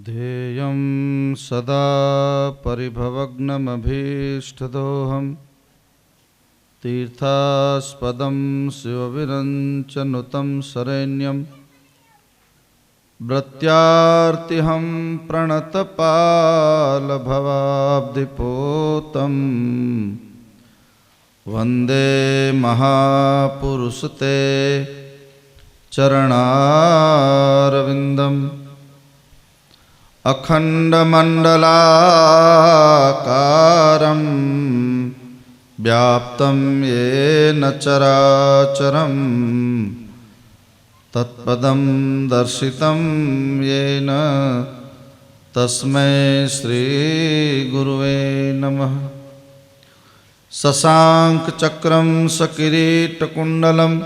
ध्येयं सदा परिभवग्नमभीष्टदोहं तीर्थास्पदं शिवविरञ्चनुतं शरण्यं ब्रत्यार्तिहं प्रणतपालभवाब्धिपोतं वन्दे महापुरुषते चरणारविन्दम् अखण्डमण्डलाकारं व्याप्तं येन चराचरं तत्पदं दर्शितं येन तस्मै श्रीगुरुवे नमः। शशाङ्कचक्रं सकिरीटकुण्डलं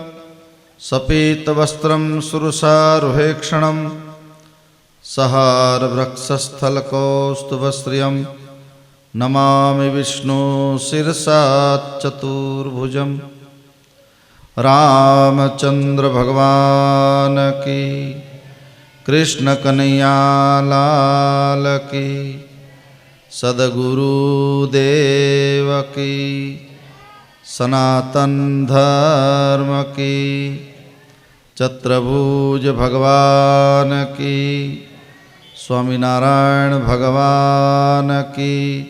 सपीतवस्त्रं सुरसारुहेक्षणं सहारवृक्षस्थलकौस्तुभश्रियं नमामि विष्णु शिरसा चतुर्भुजं। रामचंद्र भगवान की, कृष्ण कन्हैया लाल की, सद्गुरुदेव की, सनातन धर्म की, चतुर्भुज भगवान की, स्वामीनारायण भगवान की,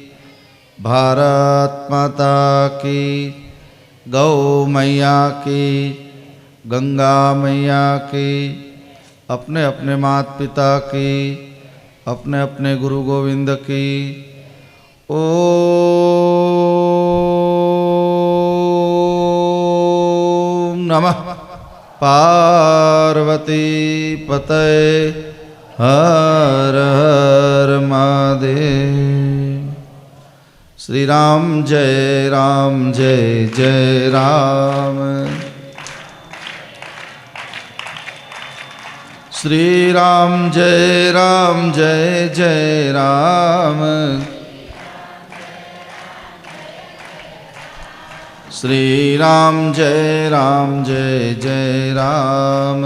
भारत माता की, गौ मैया की, गंगा मैया की, अपने अपने माता पिता की, अपने अपने गुरु गोविंद की। ओम नमः पार्वती पतये हर हर महादेव। श्री राम जय जय राम। श्री राम जय जय राम। श्री राम जय जय राम।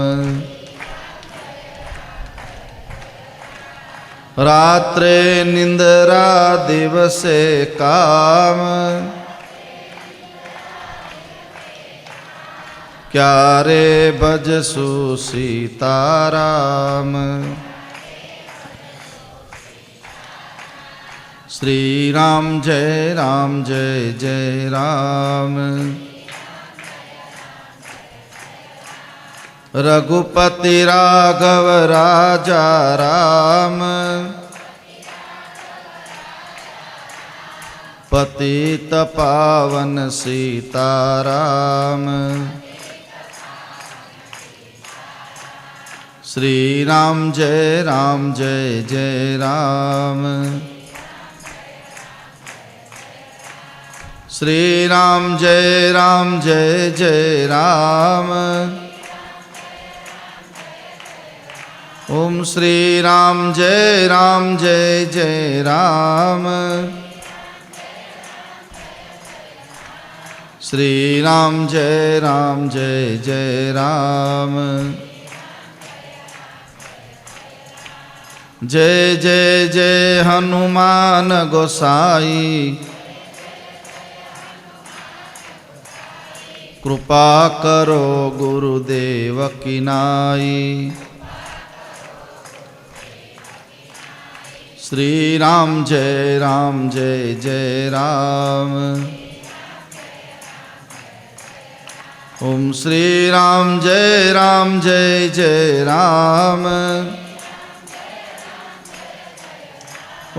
रात्रे निंद्रा दिवसे काम, क्या रे भजसु सीताराम। श्री राम जय जय राम। रघुपति राघव राजा राम, पतित पावन सीताराम। श्री राम जय जय राम। श्री राम जय जय राम। ओम श्री राम जय जय राम। श्री राम जय जय राम। जय जय हनुमान गोसाई, कृपा करो गुरुदेव की नाई। श्री राम जय जय राम। ओम श्री राम जय जय राम।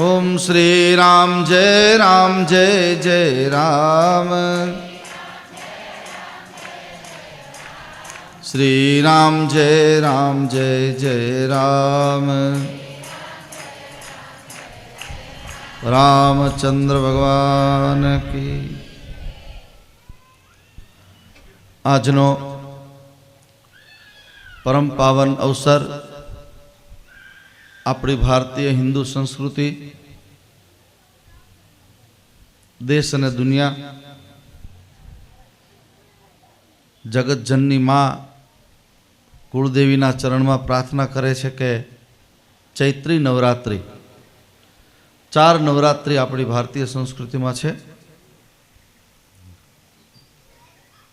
ओम श्री राम जय जय राम। श्री राम जय जय राम। रामचंद्र भगवान की। આજનો પરમ પાવન અવસર આપણી ભારતીય હિન્દુ સંસ્કૃતિ, દેશ અને દુનિયા, જગતજનની માં કુળદેવીના ચરણમાં પ્રાર્થના કરે છે કે ચૈત્રી નવરાત્રિ. 4 નવરાત્રિ આપણી ભારતીય સંસ્કૃતિમાં છે.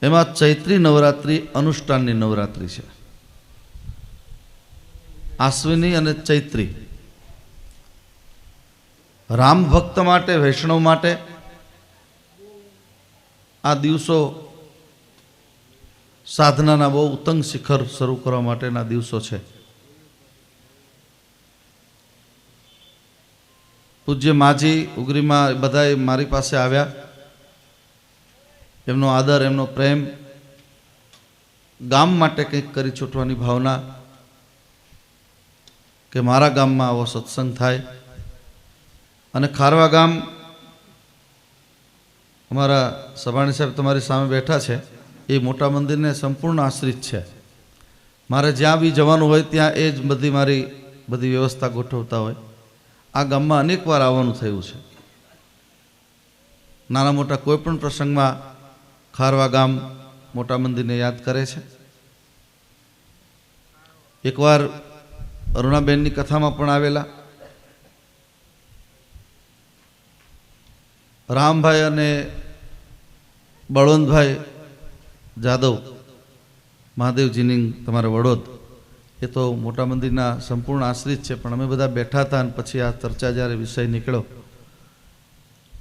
એમાં ચૈત્રી નવરાત્રિ અનુષ્ઠાનની નવરાત્રિ છે. આશ્વિની અને ચૈત્રી રામ ભક્ત માટે, વૈષ્ણવ માટે આ દિવસો સાધનાના બહુ ઉત્તંગ શિખર શરૂ કરવા માટેના દિવસો છે. પૂજ્ય માજી ઉગરીમાં બધાએ મારી પાસે આવ્યા. એમનો આદર, એમનો પ્રેમ, ગામ માટે કંઈક કરી છૂટવાની ભાવના કે મારા ગામમાં આવો સત્સંગ થાય. અને ખારવા ગામ, અમારા સભાણી સાહેબ તમારી સામે બેઠા છે, એ મોટા મંદિરને સંપૂર્ણ આશ્રિત છે. મારે જ્યાં બી જવાનું હોય ત્યાં એ જ મારી બધી વ્યવસ્થા ગોઠવતા હોય. આ ગામમાં અનેક વાર આવવાનું થયું છે. નાના મોટા કોઈ પણ પ્રસંગમાં ખારવા ગામ મોટા મંદિરને યાદ કરે છે. એકવાર અરુણાબેનની કથામાં પણ આવેલા. રામભાઈ અને બળવંતભાઈ જાદવ, મહાદેવજીની તમારા વડોદ, એ તો મોટા મંદિરના સંપૂર્ણ આશ્રિત છે. પણ અમે બધા બેઠા હતા અને પછી આ ચર્ચા જ્યારે વિષય નીકળ્યો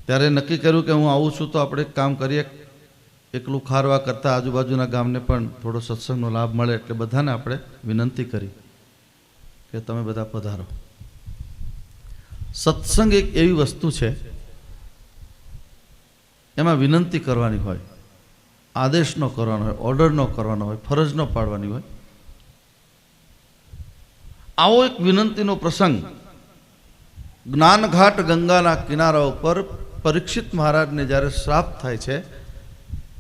ત્યારે નક્કી કર્યું કે હું આવું છું તો આપણે એક કામ કરીએ, એકલું ખારવા કરતાં આજુબાજુના ગામને પણ થોડો સત્સંગનો લાભ મળે. એટલે બધાને આપણે વિનંતી કરી કે તમે બધા પધારો. સત્સંગ એક એવી વસ્તુ છે, એમાં વિનંતી કરવાની હોય, આદેશ ન કરવાનો હોય, ઓર્ડર ન કરવાનો હોય, ફરજ ન પાડવાની હોય. આવો એક વિનંતીનો પ્રસંગ જ્ઞાનઘાટ ગંગાના કિનારા ઉપર પરીક્ષિત મહારાજને જ્યારે શ્રાપ થાય છે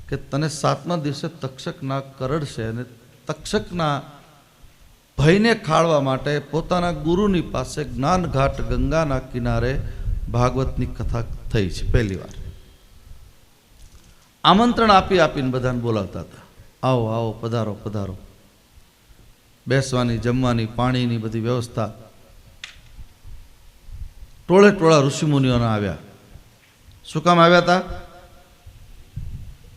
કે તને 7મા દિવસે તક્ષકના કરડશે, અને તક્ષકના ભયને ખાળવા માટે પોતાના ગુરુની પાસે જ્ઞાનઘાટ ગંગાના કિનારે ભાગવતની કથા થઈ છે. પહેલી વાર આમંત્રણ આપી આપીને બધાને બોલાવતા હતા, આવો આવો, પધારો પધારો. બેસવાની, જમવાની, પાણીની બધી વ્યવસ્થા. ટોળે ટોળા ઋષિમુનિઓના આવ્યા. શું કામ આવ્યા હતા?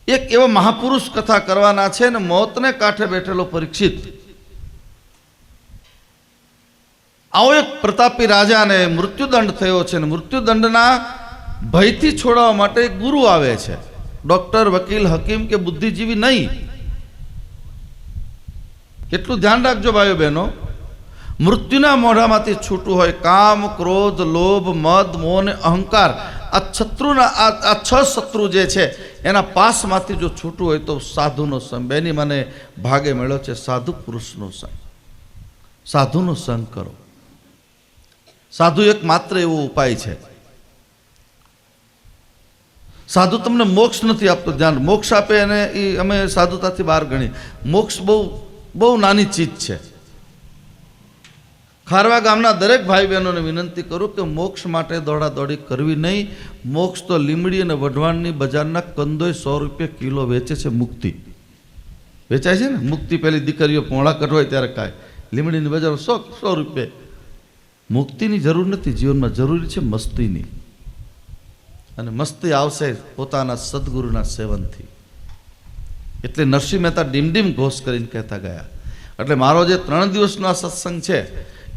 એક એવો મહાપુરુષ કથા કરવાના છે ને મોતને કાંઠે બેઠેલો પરીક્ષિત, આવો એક પ્રતાપી રાજાને મૃત્યુદંડ થયો છે ને મૃત્યુદંડના ભયથી છોડાવવા માટે એક ગુરુ આવે છે. ડોક્ટર, વકીલ, હકીમ કે બુદ્ધિજીવી નહીં. એટલું ધ્યાન રાખજો ભાઈઓ બહેનો, મૃત્યુના મોઢામાંથી છૂટું હોય કામ, ક્રોધ, લોભ, મદ, મોહ અને અહંકાર, આ શત્રુના આ 6 શત્રુ જે છે એના પાસમાંથી જો છૂટું હોય તો સાધુનો સંગ. બેની મને ભાગે મળ્યો છે સાધુ પુરુષનો સંગ. સાધુનો સંગ કરો. સાધુ એક માત્ર એવો ઉપાય છે. સાધુ તમને મોક્ષ નથી આપતો. ધ્યાન, મોક્ષ આપે એને એ અમે સાધુતાથી બહાર ગણી. મોક્ષ બહુ નાની ચીજ છે. ખારવા ગામના દરેક ભાઈ બહેનોને વિનંતી કરું કે મોક્ષ માટે દોડાદોડી કરવી નહીં. મોક્ષ તો લીમડી અને વઢવાણની બજારના કંદોય 100 રૂપિયા કિલો વેચે છે. મુક્તિ વેચાય છે ને, મુક્તિ પેલી દીકરીઓ પોળા કઢવાય ત્યારે કાંઈ, લીમડીની બજાર 100 રૂપિયા. મુક્તિની જરૂર નથી, જીવનમાં જરૂરી છે મસ્તીની. અને મસ્તી આવશે પોતાના સદગુરુના સેવનથી. એટલે નરસિંહ મહેતા ડીમ ઘોષ કરીને કહેતા ગયા. એટલે મારો જે 3 દિવસનો આ સત્સંગ છે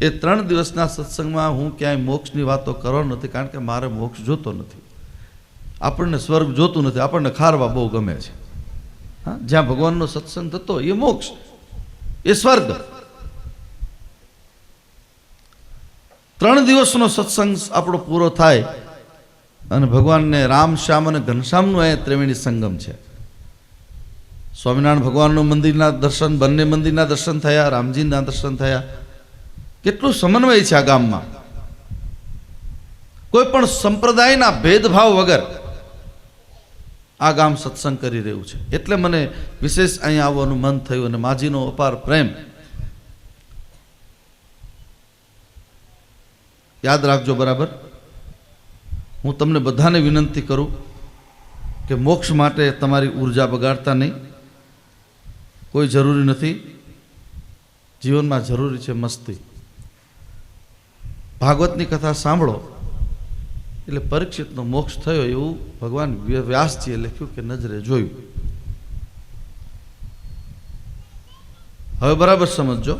એ 3 દિવસના સત્સંગમાં હું ક્યાંય મોક્ષની વાતો કરવાનો નથી, કારણ કે મારે મોક્ષ જોતો નથી. આપણને સ્વર્ગ જોતું નથી, આપણને ખારવા બહુ ગમે છે. હા, જ્યાં ભગવાનનો સત્સંગ થતો એ મોક્ષ, એ સ્વર્ગ. 3 દિવસનો સત્સંગ આપણો પૂરો થાય અને ભગવાનને રામ, શ્યામ અને ઘનશ્યામનું અહીંયા ત્રિવેણી સંગમ છે. સ્વામિનારાયણ ભગવાનનું મંદિરના દર્શન, બંને મંદિરના દર્શન થયા, રામજીના દર્શન થયા. કેટલું સમન્વય છે આ ગામમાં. કોઈ પણ સંપ્રદાયના ભેદભાવ વગર આ ગામ સત્સંગ કરી રહ્યું છે. એટલે મને વિશેષ અહીંયા આવવાનું મન થયું અને માજીનો અપાર પ્રેમ. યાદ રાખજો બરાબર. હું તમને બધાને વિનંતી કરું કે મોક્ષ માટે તમારી ઉર્જા બગાડતા નહીં. કોઈ જરૂરી નથી. જીવનમાં જરૂરી છે મસ્તી. ભાગવતની કથા સાંભળો એટલે પરીક્ષિતનો મોક્ષ થયો એવું ભગવાન વ્યાસજીએ લખ્યું કે નજરે જોયું. હવે બરાબર સમજો,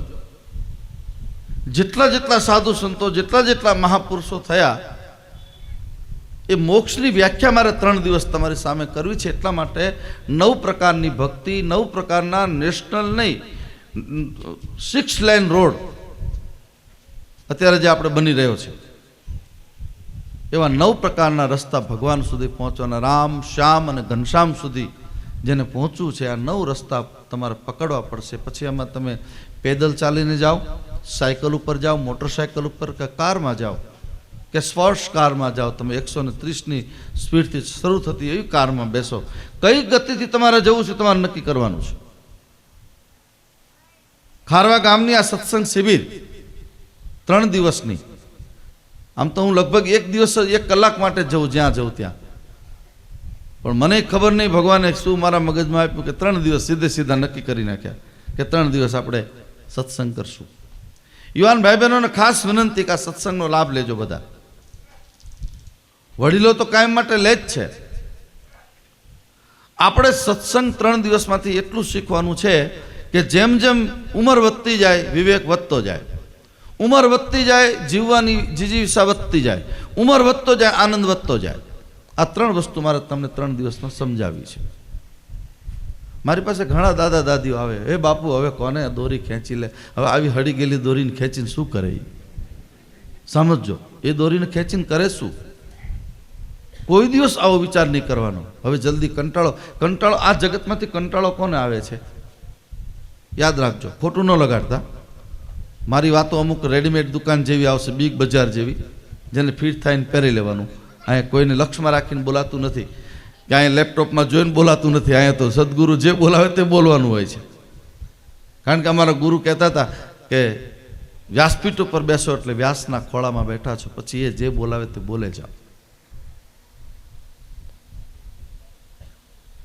જેટલા જેટલા સાધુ સંતો, જેટલા જેટલા મહાપુરુષો થયા, એ મોક્ષની વ્યાખ્યા મારે 3 દિવસ તમારી સામે કરવી છે. એટલા માટે 9 પ્રકારની ભક્તિ, 9 પ્રકારના નેશનલ નહીં, 6 લાઇન રોડ અત્યારે જે આપણે બની રહ્યો છે, એવા 9 પ્રકારના રસ્તા ભગવાન સુધી પહોંચવાના, રામ, શ્યામ અને ઘનશ્યામ સુધી જેને પહોંચવું છે, આ 9 રસ્તા તમારે પકડવા પડશે. પછી આમાં તમે પેદલ ચાલીને જાઓ, સાયકલ ઉપર જાઓ, મોટરસાયકલ ઉપર કે કારમાં જાઓ, કે સ્પોર્ટ્સ કારમાં જાઓ, તમે 130ની સ્પીડથી શરૂ થતી એવી કારમાં બેસો, કઈ ગતિથી તમારે જવું છે તમારે નક્કી કરવાનું છે. ખારવા ગામની આ સત્સંગ શિબિર 3 દિવસની, આમ તો હું લગભગ 1 દિવસ 1 કલાક માટે જઉં જ્યાં જઉં ત્યાં, પણ મને ખબર નહીં ભગવાને શું મારા મગજમાં આપ્યું કે 3 દિવસ સીધા નક્કી કરી નાખ્યા કે 3 દિવસ આપણે સત્સંગ કરશું. યુવાન ભાઈ બહેનોને ખાસ વિનંતી કે આ સત્સંગનો લાભ લેજો બધા. વડીલો તો કાયમ માટે લે જ છે. આપણે સત્સંગ 3 દિવસમાંથી એટલું શીખવાનું છે કે જેમ જેમ ઉંમર વધતી જાય વિવેક વધતો જાય, ઉંમર વધતી જાય જીવવાની જીજીવિષા વધતી જાય, ઉંમર વધતો જાય આનંદ વધતો જાય. આ 3 વસ્તુ મારે તમને 3 દિવસમાં સમજાવી છે. મારી પાસે ઘણા દાદા દાદીઓ આવે, હે બાપુ હવે કોને દોરી ખેંચી લે, હવે આવી હળી ગયેલી દોરીને ખેંચીને શું કરે? સમજો, એ દોરીને ખેંચીને કરે શું? કોઈ દિવસ આવો વિચાર નહીં કરવાનો. હવે જલ્દી કંટાળો, આ જગતમાંથી કંટાળો કોને આવે છે? યાદ રાખજો, ખોટું ન લગાડતા. મારી વાતો અમુક રેડીમેડ દુકાન જેવી આવશે, બિગ બજાર જેવી, જેને ફિટ થઈને પહેરી લેવાનું. અહીંયા કોઈને લક્ષમાં રાખીને બોલાતું નથી, કે અહીંયા લેપટોપમાં જોઈને બોલાતું નથી. અહીંયા તો સદગુરુ જે બોલાવે તે બોલવાનું હોય છે. કારણ કે અમારા ગુરુ કહેતા હતા કે વ્યાસપીઠ ઉપર બેસો એટલે વ્યાસના ખોળામાં બેઠા છો, પછી એ જે બોલાવે તે બોલે જાઓ.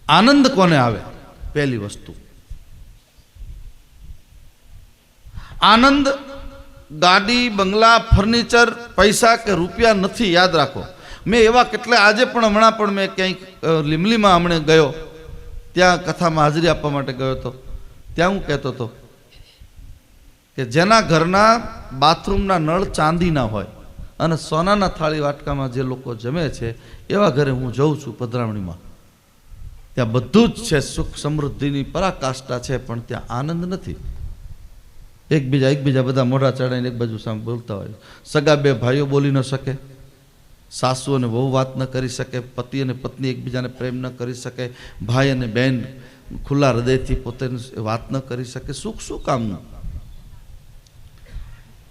આનંદ કોને આવે? પહેલી વસ્તુ, આનંદ ગાડી, બંગલા, ફર્નિચર, પૈસા કે રૂપિયા નથી. યાદ રાખો, મેં એવા કેટલા, આજે પણ હમણાં પણ મેં ક્યાંક લીમલીમાં હમણાં ગયો, ત્યાં કથામાં હાજરી આપવા માટે ગયો હતો. ત્યાં હું કહેતો હતો કે જેના ઘરના બાથરૂમના નળ ચાંદીના હોય અને સોનાના થાળી વાટકામાં જે લોકો જમે છે, એવા ઘરે હું જઉં છું પધરામણીમાં. ત્યાં બધું જ છે, સુખ સમૃદ્ધિની પરાકાષ્ઠા છે, પણ ત્યાં આનંદ નથી. એકબીજા બધા મોઢા ચડાવીને એક બાજુ સામે બોલતા હોય. સગા 2 ભાઈઓ બોલી ન શકે, સાસુ અને વહુ વાત ન કરી શકે, પતિ અને પત્ની એકબીજાને પ્રેમ ન કરી શકે, ભાઈ અને બહેન ખુલ્લા હૃદયથી પોતે વાત ન કરી શકે. સુખ શું કામનું?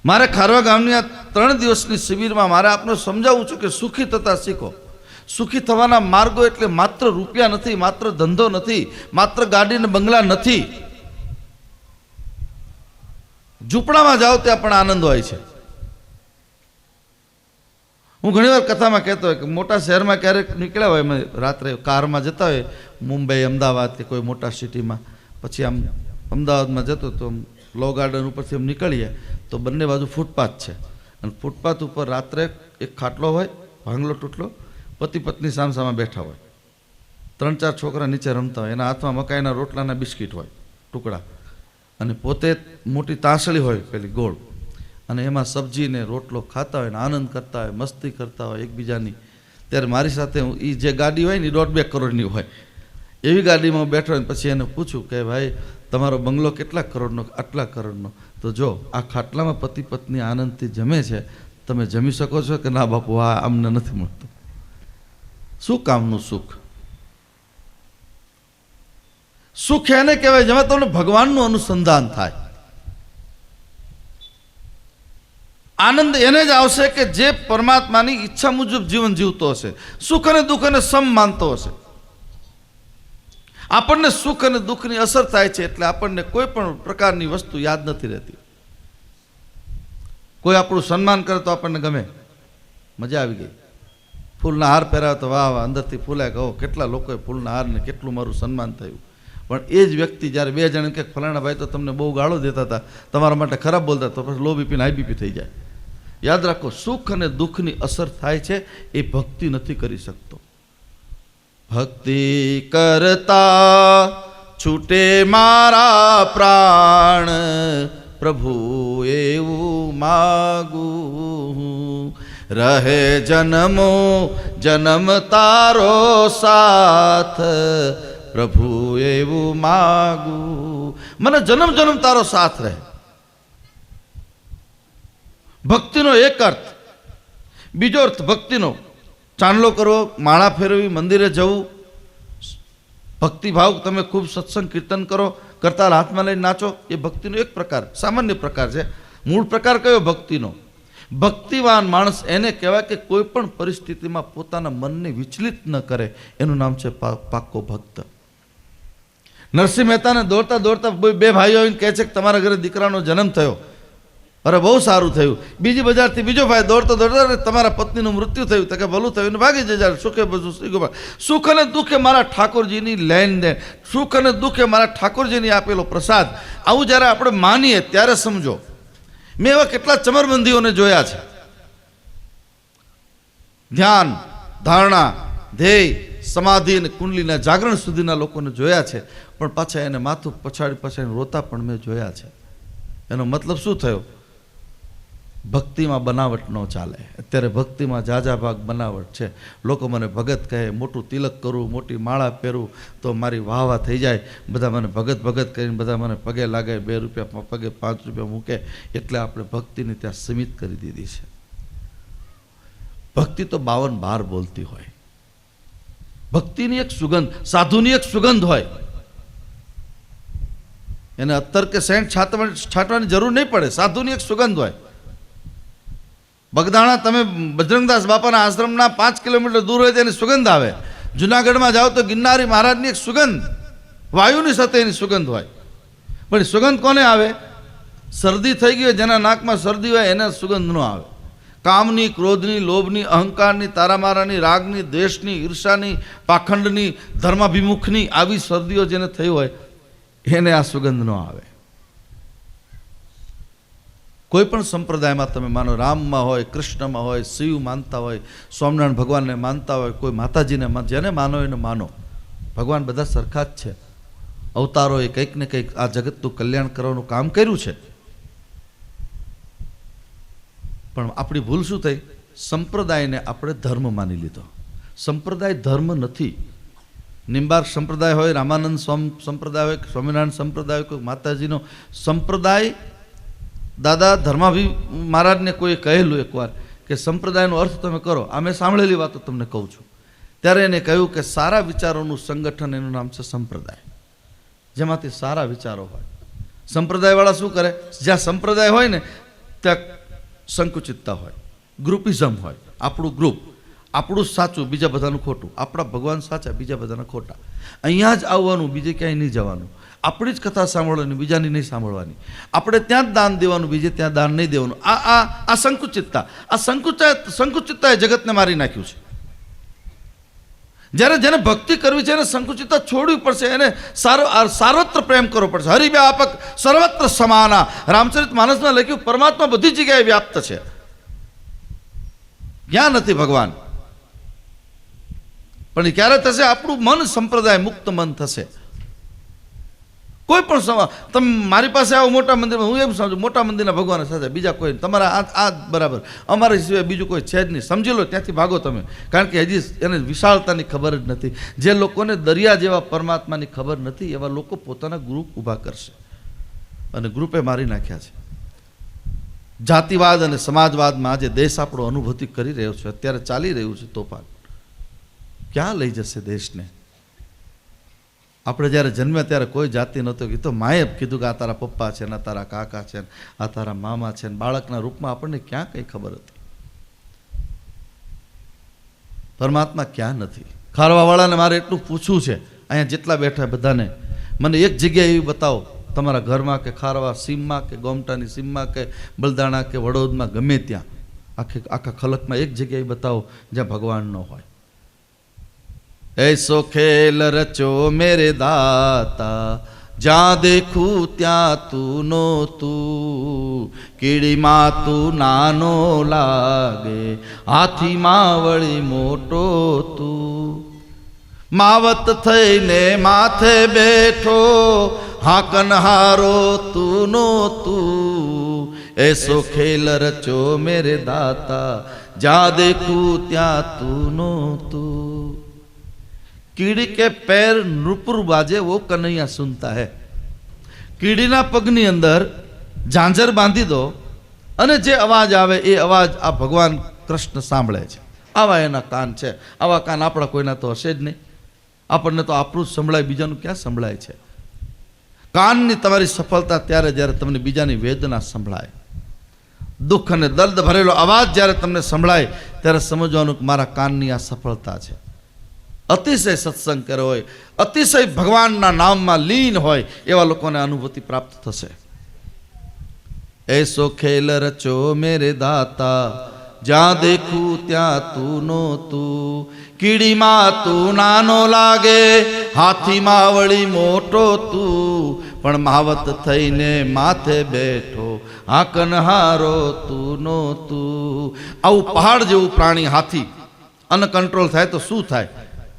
મારે ખારવા ગામની આ 3 દિવસની શિબિરમાં મારે આપને સમજાવું છું કે સુખી થતા શીખો. સુખી થવાના માર્ગો એટલે માત્ર રૂપિયા નથી, માત્ર ધંધો નથી, માત્ર ગાડી અને બંગલા નથી. ઝૂંપડામાં જાઓ ત્યાં પણ આનંદ હોય છે. હું ઘણી વાર કથામાં કહેતો હોય કે મોટા શહેરમાં ક્યારેક નીકળ્યા હોય, અમે રાત્રે કારમાં જતા હોય, મુંબઈ, અમદાવાદ કે કોઈ મોટા સિટીમાં, પછી આમ અમદાવાદમાં જતો તો લો ગાર્ડન ઉપરથી આમ નીકળીએ તો બંને બાજુ ફૂટપાથ છે, અને ફૂટપાથ ઉપર રાત્રે એક ખાટલો હોય, ભાંગલો તૂટલો, પતિ પત્ની સામસામા બેઠા હોય, 3-4 છોકરા નીચે રમતા હોય, એના હાથમાં મકાઈના રોટલાના બિસ્કિટ હોય ટુકડા, અને પોતે મોટી તાંસળી હોય પેલી ગોળ, અને એમાં સબ્જી ને રોટલો ખાતા હોય ને આનંદ કરતા હોય, મસ્તી કરતા હોય એકબીજાની. ત્યારે મારી સાથે એ જે ગાડી હોય ને 1.5-2 કરોડની હોય, એવી ગાડીમાં બેઠો હોય. પછી એને પૂછું કે ભાઈ તમારો બંગલો કેટલા કરોડનો? આટલા કરોડનો. તો જો આ ખાટલામાં પતિ પત્ની આનંદથી જમે છે, તમે જમી શકો છો? કે ના બાપુ, આ અમને નથી મળતું. શું કામનું સુખ? સુખ એને કહેવાય જેમાં તમને ભગવાનનું અનુસંધાન થાય. આનંદ એને જ આવશે કે જે પરમાત્માની ઈચ્છા મુજબ જીવન જીવતો હશે, સુખ અને દુઃખ એને સમ માનતો હશે. આપણને સુખ અને દુઃખની અસર થાય છે એટલે આપણને કોઈ પણ પ્રકારની વસ્તુ યાદ નથી રહેતી. કોઈ આપણું સન્માન કરે તો આપણને ગમે, મજા આવી ગઈ. ફૂલના હાર પહેરાવે તો વાહ વાહ, અંદરથી ફૂલાય કહો કેટલા લોકોએ ફૂલના હાર ને કેટલું મારું સન્માન થયું. પણ એ જ વ્યક્તિ જ્યારે 2 જણ કે ફલાણા ભાઈ તો તમને બહુ ગાળો દેતા હતા, તમારા માટે ખરાબ બોલતા, તો પછી લો બીપી ને હાઈ બીપી થઈ જાય. યાદ રાખો, સુખ અને દુઃખની અસર થાય છે, એ ભક્તિ નથી કરી શકતો. ભક્તિ કરતા છૂટે મારા પ્રાણ, પ્રભુ એવું માગું, રહે જન્મો જન્મ તારો સાથ, પ્રભુ એવું માગું, મને જન્મ જન્મ તારો સાથ રહે. ભક્તિનો એક અર્થ. બીજો અર્થ ભક્તિનો ચાંદલો કરવો, માળા ફેરવી, મંદિરે જવું, ભક્તિભાવ, તમે ખૂબ સત્સંગ કીર્તન કરો, કરતાલ હાથમાં લઈને નાચો, એ ભક્તિનો એક પ્રકાર, સામાન્ય પ્રકાર છે. મૂળ પ્રકાર કયો ભક્તિનો? ભક્તિવાન માણસ એને કહેવાય કે કોઈ પણ પરિસ્થિતિમાં પોતાના મનને વિચલિત ન કરે, એનું નામ છે પાક્કો ભક્ત. નરસિંહ મહેતાને દોડતા દોડતા બે ભાઈઓ આવીને કહે છે કે તમારા ઘરે દીકરાનો જન્મ થયો. અરે બહુ સારું થયું. બીજી બજારથી બીજો ભાઈ દોડતો દોડતો તમારા પત્નીનું મૃત્યુ થયું. તો કે ભલું થયું ને ભાગી જજો. સુખે બધું સુખ અને દુઃખે મારા ઠાકોરજીની લેન દેન, સુખ અને દુઃખે મારા ઠાકોરજીની આપેલો પ્રસાદ. આવું જ્યારે આપણે માનીએ ત્યારે સમજો. મેં એવા કેટલા ચમરબંધીઓને જોયા છે, ધ્યાન, ધારણા, ધ્યેય, સમાધિ અને કુંડલીના જાગરણ સુધીના લોકોને જોયા છે, પણ પાછા એને માથું પછાડી પછાડીને રોતા પણ મેં જોયા છે. એનો મતલબ શું થયો? ભક્તિમાં બનાવટ ન ચાલે. અત્યારે ભક્તિમાં જાજા ભાગ બનાવટ છે. લોકો મને ભગત કહે, મોટું તિલક કરું, મોટી માળા પહેરું તો મારી વાહ વાહ થઈ જાય, બધા મને ભગત ભગત કરીને બધા મને પગે લાગે, 2 રૂપિયા પગે 5 રૂપિયા મૂકે, એટલે આપણે ભક્તિને ત્યાં સીમિત કરી દીધી છે. ભક્તિ તો 52 બાર બોલતી હોય. ભક્તિની એક સુગંધ, સાધુની એક સુગંધ હોય. એને અત્તર કે સેન્ટ છાંટવાની જરૂર નહીં પડે. સાધુની એક સુગંધ હોય. બગદાણા તમે બજરંગદાસ બાપાના આશ્રમના 5 કિલોમીટર દૂર હોય તેની સુગંધ આવે. જુનાગઢમાં જાઓ તો ગિરનારી મહારાજની એક સુગંધ, વાયુની સાથે એની સુગંધ હોય. પણ સુગંધ કોને આવે? શરદી થઈ ગઈ હોય, જેના નાકમાં શરદી હોય એને સુગંધ ન આવે. કામની, ક્રોધની, લોભની, અહંકારની, તારામારાની, રાગની, દ્વેષની, ઈર્ષાની, પાખંડની, ધર્માભિમુખની આવી શરદીઓ જેને થઈ હોય એને આ સુગંધ ન આવે. કોઈ પણ સંપ્રદાયમાં તમે માનો, રામમાં હોય, કૃષ્ણમાં હોય, શિવ માનતા હોય, સ્વામિનારાયણ ભગવાનને માનતા હોય, કોઈ માતાજીને જેને માનો એને માનો, ભગવાન બધા સરખા જ છે. અવતારોએ કંઈક ને કંઈક આ જગતનું કલ્યાણ કરવાનું કામ કર્યું છે. પણ આપણી ભૂલ શું થઈ? સંપ્રદાયને આપણે ધર્મ માની લીધો. સંપ્રદાય ધર્મ નથી. નિંબાર્ક સંપ્રદાય હોય, રામાનંદ સંપ્રદાય હોય, સ્વામિનારાયણ સંપ્રદાય હોય, કોઈ માતાજીનો સંપ્રદાય. દાદા ધર્માભી મહારાજને કોઈ કહેલું એકવાર કે સંપ્રદાયનો અર્થ તમે કરો. આ મેં સાંભળેલી વાતો તમને કહું છું. ત્યારે એને કહ્યું કે સારા વિચારોનું સંગઠન, એનું નામ છે સંપ્રદાય, જેમાંથી સારા વિચારો હોય. સંપ્રદાયવાળા શું કરે? જ્યાં સંપ્રદાય હોય ને ત્યાં સંકુચિતતા હોય, ગ્રુપિઝમ હોય. આપણું ગ્રુપ, આપણું સાચું, બીજા બધાનું ખોટું. આપણા ભગવાન સાચા, બીજા બધાના ખોટા. અહીંયા જ આવવાનું, બીજે ક્યાંય નહીં જવાનું. આપણી જ કથા સાંભળવાની, બીજાની નહીં સાંભળવાની. આપણે ત્યાં જ દાન દેવાનું, બીજે ત્યાં દાન નહીં દેવાનું. આ સંકુચિતતા, આ સંકુચિતતાએ જગતને મારી નાખ્યું છે. જ્યારે જેને ભક્તિ કરવી છે એને સંકુચિતતા છોડવી પડશે. એને સાર્વત્ર પ્રેમ કરવો પડશે. હરિવ્યાપક સર્વત્ર સમાના. રામચરિત માનસમાં લખ્યું પરમાત્મા બધી જગ્યાએ વ્યાપ્ત છે. ક્યાં નથી ભગવાન? પણ એ ક્યારે થશે? આપણું મન સંપ્રદાય મુક્ત મન થશે. કોઈ પણ તમે મારી પાસે આવો મોટા મંદિરમાં, હું એમ સમજુ મોટા મંદિરના ભગવાન સાથે, બીજા કોઈ તમારા આ બરાબર, અમારા સિવાય બીજું કોઈ છે જ નહીં. સમજી લો, ત્યાંથી ભાગો તમે. કારણ કે હજી એને વિશાળતાની ખબર જ નથી. જે લોકોને દરિયા જેવા પરમાત્માની ખબર નથી એવા લોકો પોતાના ગ્રુપ ઊભા કરશે, અને ગ્રુપે મારી નાખ્યા છે. જાતિવાદ અને સમાજવાદમાં આજે દેશ આપણો અનુભૂતિ કરી રહ્યો છે. અત્યારે ચાલી રહ્યું છે તોફાન. ક્યાં લઈ જશે દેશને? આપણે જ્યારે જન્મ્યા ત્યારે કોઈ જાતિ નહોતો. એ તો માએ કીધું કે આ તારા પપ્પા છે ને, આ તારા કાકા છે ને, આ તારા મામા છે ને. બાળકના રૂપમાં આપણને ક્યાં કંઈ ખબર હતી? પરમાત્મા ક્યાં નથી? ખારવાવાળાને મારે એટલું પૂછવું છે, અહીંયા જેટલા બેઠા બધાને, મને એક જગ્યા એવી બતાવો તમારા ઘરમાં કે ખારવા સીમમાં કે ગોમટાની સીમમાં કે બલદાણા કે વડોદમાં, ગમે ત્યાં આખા ખલકમાં એક જગ્યાએ બતાવો જ્યાં ભગવાન ન હોય. ऐसो खेल रचो मेरे दाता, જ્યાં દેખું ત્યાં તું નહોતું, કીડીમાં તું નાનો લાગે, હાથીમાં વળી મોટો તું. માવત થઈને માથે બેઠો, હાકનહારો તું નહોતું, એસો ખેલ રચો મેરે દાતા, જ્યાં દેખું ત્યાં તું નહોતું. कीड़ी के पैर नृपुर बाजे वो कन्हैया सुनता है. कीड़ीना पगनी अंदर झांझर बांधी दो અને જે અવાજ આવે એ અવાજ આ ભગવાન કૃષ્ણ સાંભળે છે. આવા એના કાન છે. આવા કાન આપણા કોઈના તો હશે જ નહીં. આપણને તો આપણું જ સંભળાય, બીજાનું ક્યાં સંભળાય છે. કાનની તમારી સફળતા ત્યારે જ્યારે તમને બીજાની વેદના સંભળાય, દુઃખ અને દર્દ ભરેલો અવાજ જ્યારે તમને સંભળાય ત્યારે સમજવાનું કે મારા કાનની આ સફળતા છે. અતિશય સત્સંગ કર્યો હોય, અતિશય ભગવાનના નામમાં લીન હોય એવા લોકોને અનુભૂતિ પ્રાપ્ત થશે. એસો ખેલ રચો મેરે દાતા, જ્યાં દેખું ત્યાં તું નહોતું, કીડીમાં તું નાનો લાગે, હાથીમાં વળી મોટો તું, પણ માવત થઈને માથે બેઠો, હાકનહારો તું નહોતું. આવું પહાડ જેવું પ્રાણી હાથી અનકંટ્રોલ થાય તો શું થાય,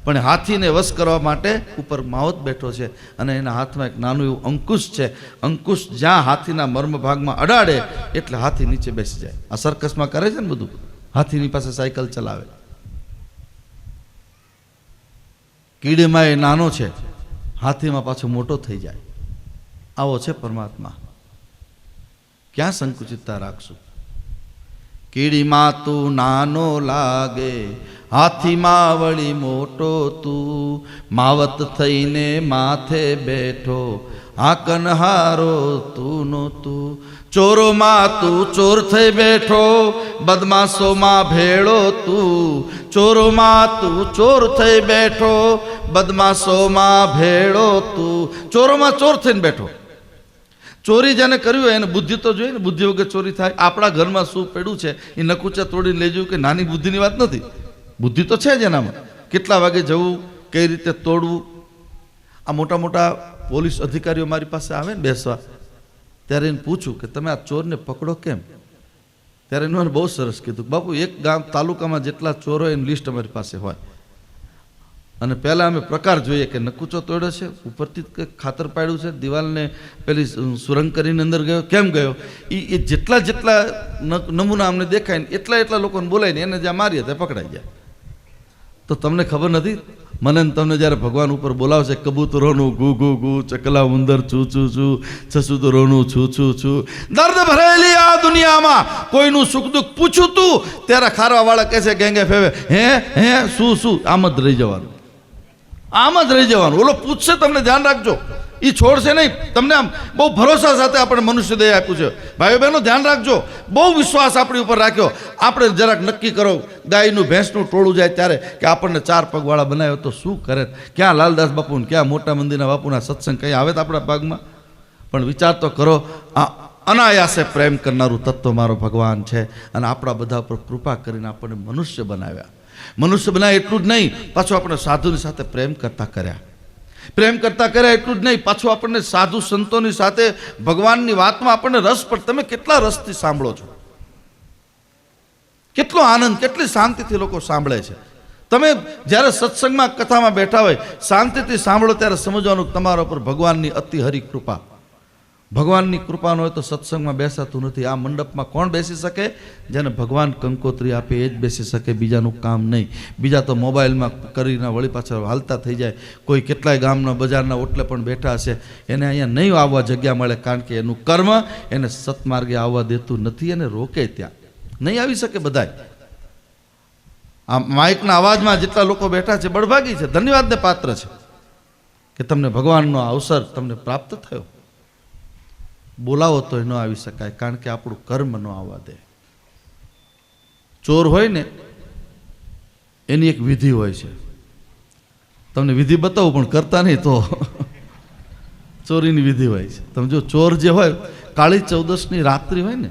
પણ હાથીને વશ કરવા માટે ઉપર માવત બેઠો છે અને એના હાથમાં એક નાનું એવું અંકુશ છે. અંકુશ જ્યાં હાથીના મર્મ ભાગમાં અડાડે એટલે હાથી નીચે બેસી જાય. આ સર્કસમાં કરે છે ને બધું, હાથીની પાસે સાયકલ ચલાવે. કીડીમાં એ નાનો છે, હાથીમાં પાછો મોટો થઈ જાય. આવો છે પરમાત્મા. ક્યાં સંકુચિતતા રાખશું? કીડીમાં તું નાનો લાગે, હાથીમાં વળી મોટો તું, માવત થઈને માથે બેઠો, હાકનહારો તું નહોતું. ચોરોમાં તું ચોર થઈ બેઠો, બદમાશોમાં ભેળો તું, ચોરોમાં તું ચોર થઈ બેઠો, બદમાશોમાં ભેળો તું. ચોરોમાં ચોર થઈને બેઠો. ચોરી જેને કર્યું હોય એને બુદ્ધિ તો જોઈએ ને, બુદ્ધિ વગર ચોરી થાય. આપણા ઘરમાં શું પડ્યું છે એ નકુચા તોડીને લઈ જવું કે નાની બુદ્ધિની વાત નથી. બુદ્ધિ તો છે જ એનામાં. કેટલા વાગે જવું, કઈ રીતે તોડવું. આ મોટા મોટા પોલીસ અધિકારીઓ મારી પાસે આવે ને બેસવા, ત્યારે એને પૂછું કે તમે આ ચોરને પકડો કેમ? ત્યારે એને બહુ સરસ કીધું, બાપુ એક ગામ તાલુકામાં જેટલા ચોર હોય એની લિસ્ટ અમારી પાસે હોય, અને પહેલાં અમે પ્રકાર જોઈએ કે નકુચો તોડ્યો છે, ઉપરથી ખાતર પાડ્યું છે, દિવાલને પેલી સુરંગ કરીને અંદર ગયો, કેમ ગયો, એ જેટલા જેટલા નમૂના અમને દેખાય ને એટલા લોકોને બોલાવીને એને જ્યાં મારીએ ત્યાં પકડાઈ જાય. તો તમને ખબર નથી, મને તમને જ્યારે ભગવાન ઉપર બોલાવશે, કબૂતરોનું ગુ ગુ ગુ, ચકલા ઉંદર છું છું છું, છસુતરોનું છું છું છું, દર્દ ભરેલી આ દુનિયામાં કોઈનું સુખ દુઃખ પૂછું તું ત્યારે ખારવા વાળા કહે છે ગેંગે ફેવે, હે હે શું શું, આમ જ રહી જવાનું, આમ જ રહી જવાનું. ઓલો પૂછશે તમને ધ્યાન રાખજો, એ છોડશે નહીં તમને. આમ બહુ ભરોસા સાથે આપણે મનુષ્ય દેહ આપ્યું છે. ભાઈઓ બહેનો ધ્યાન રાખજો, બહુ વિશ્વાસ આપણી ઉપર રાખ્યો. આપણે જરાક નક્કી કરો, ગાયનું ભેંસનું ટોળું જાય ત્યારે કે આપણને 4 પગવાળા બનાવ્યો તો શું કરે. ક્યાં લાલદાસ બાપુને, ક્યાં મોટા મંદિરના બાપુના સત્સંગ કંઈ આવે તો આપણા ભાગમાં. પણ વિચાર તો કરો, આ અનાયાસે પ્રેમ કરનારું તત્વ મારો ભગવાન છે, અને આપણા બધા પર કૃપા કરીને આપણને મનુષ્ય બનાવ્યા. મનુષ્ય બનાવે એટલું જ નહીં, પાછું આપણે સાધુની સાથે પ્રેમ કરતા કર્યા. પ્રેમ કરતા કર્યા એટલું જ નહીં, પાછું આપણને સાધુ સંતોની સાથે ભગવાનની વાતમાં આપણને રસ. પણ તમે કેટલા રસથી સાંભળો છો, કેટલો આનંદ, કેટલી શાંતિથી લોકો સાંભળે છે. તમે જ્યારે સત્સંગમાં કથામાં બેઠા હોય, શાંતિથી સાંભળો ત્યારે સમજવાનું કે તમારા ઉપર ભગવાનની અતિ હરી કૃપા. ભગવાનની કૃપા ન હોય તો સત્સંગમાં બેસાતું નથી. આ મંડપમાં કોણ બેસી શકે? જેને ભગવાન કંકોત્રી આપે એ જ બેસી શકે, બીજાનું કામ નહીં. બીજા તો મોબાઈલમાં કરીને વળી પાછળ હાલતા થઈ જાય. કોઈ કેટલાય ગામના બજારના ઓટલે પણ બેઠા હશે, એને અહીંયા નહીં આવવા જગ્યા મળે, કારણ કે એનું કર્મ એને સત્માર્ગે આવવા દેતું નથી, એને રોકે ત્યાં. નહીં આવી શકે બધાય. આ માઇકના અવાજમાં જેટલા લોકો બેઠા છે બળભાગી છે, ધન્યવાદને પાત્ર છે કે તમને ભગવાનનો અવસર તમને પ્રાપ્ત થયો. બોલાવો તો ન આવી શકાય, કારણ કે આપણું કર્મ ન આવવા દે. ચોર હોય ને એની એક વિધિ હોય છે, તમને વિધિ બતાવું પણ કરતા નહીં તો ચોરીની વિધિ હોય છે. તમે જો ચોર જે હોય, કાળી ચૌદસની રાત્રિ હોય ને,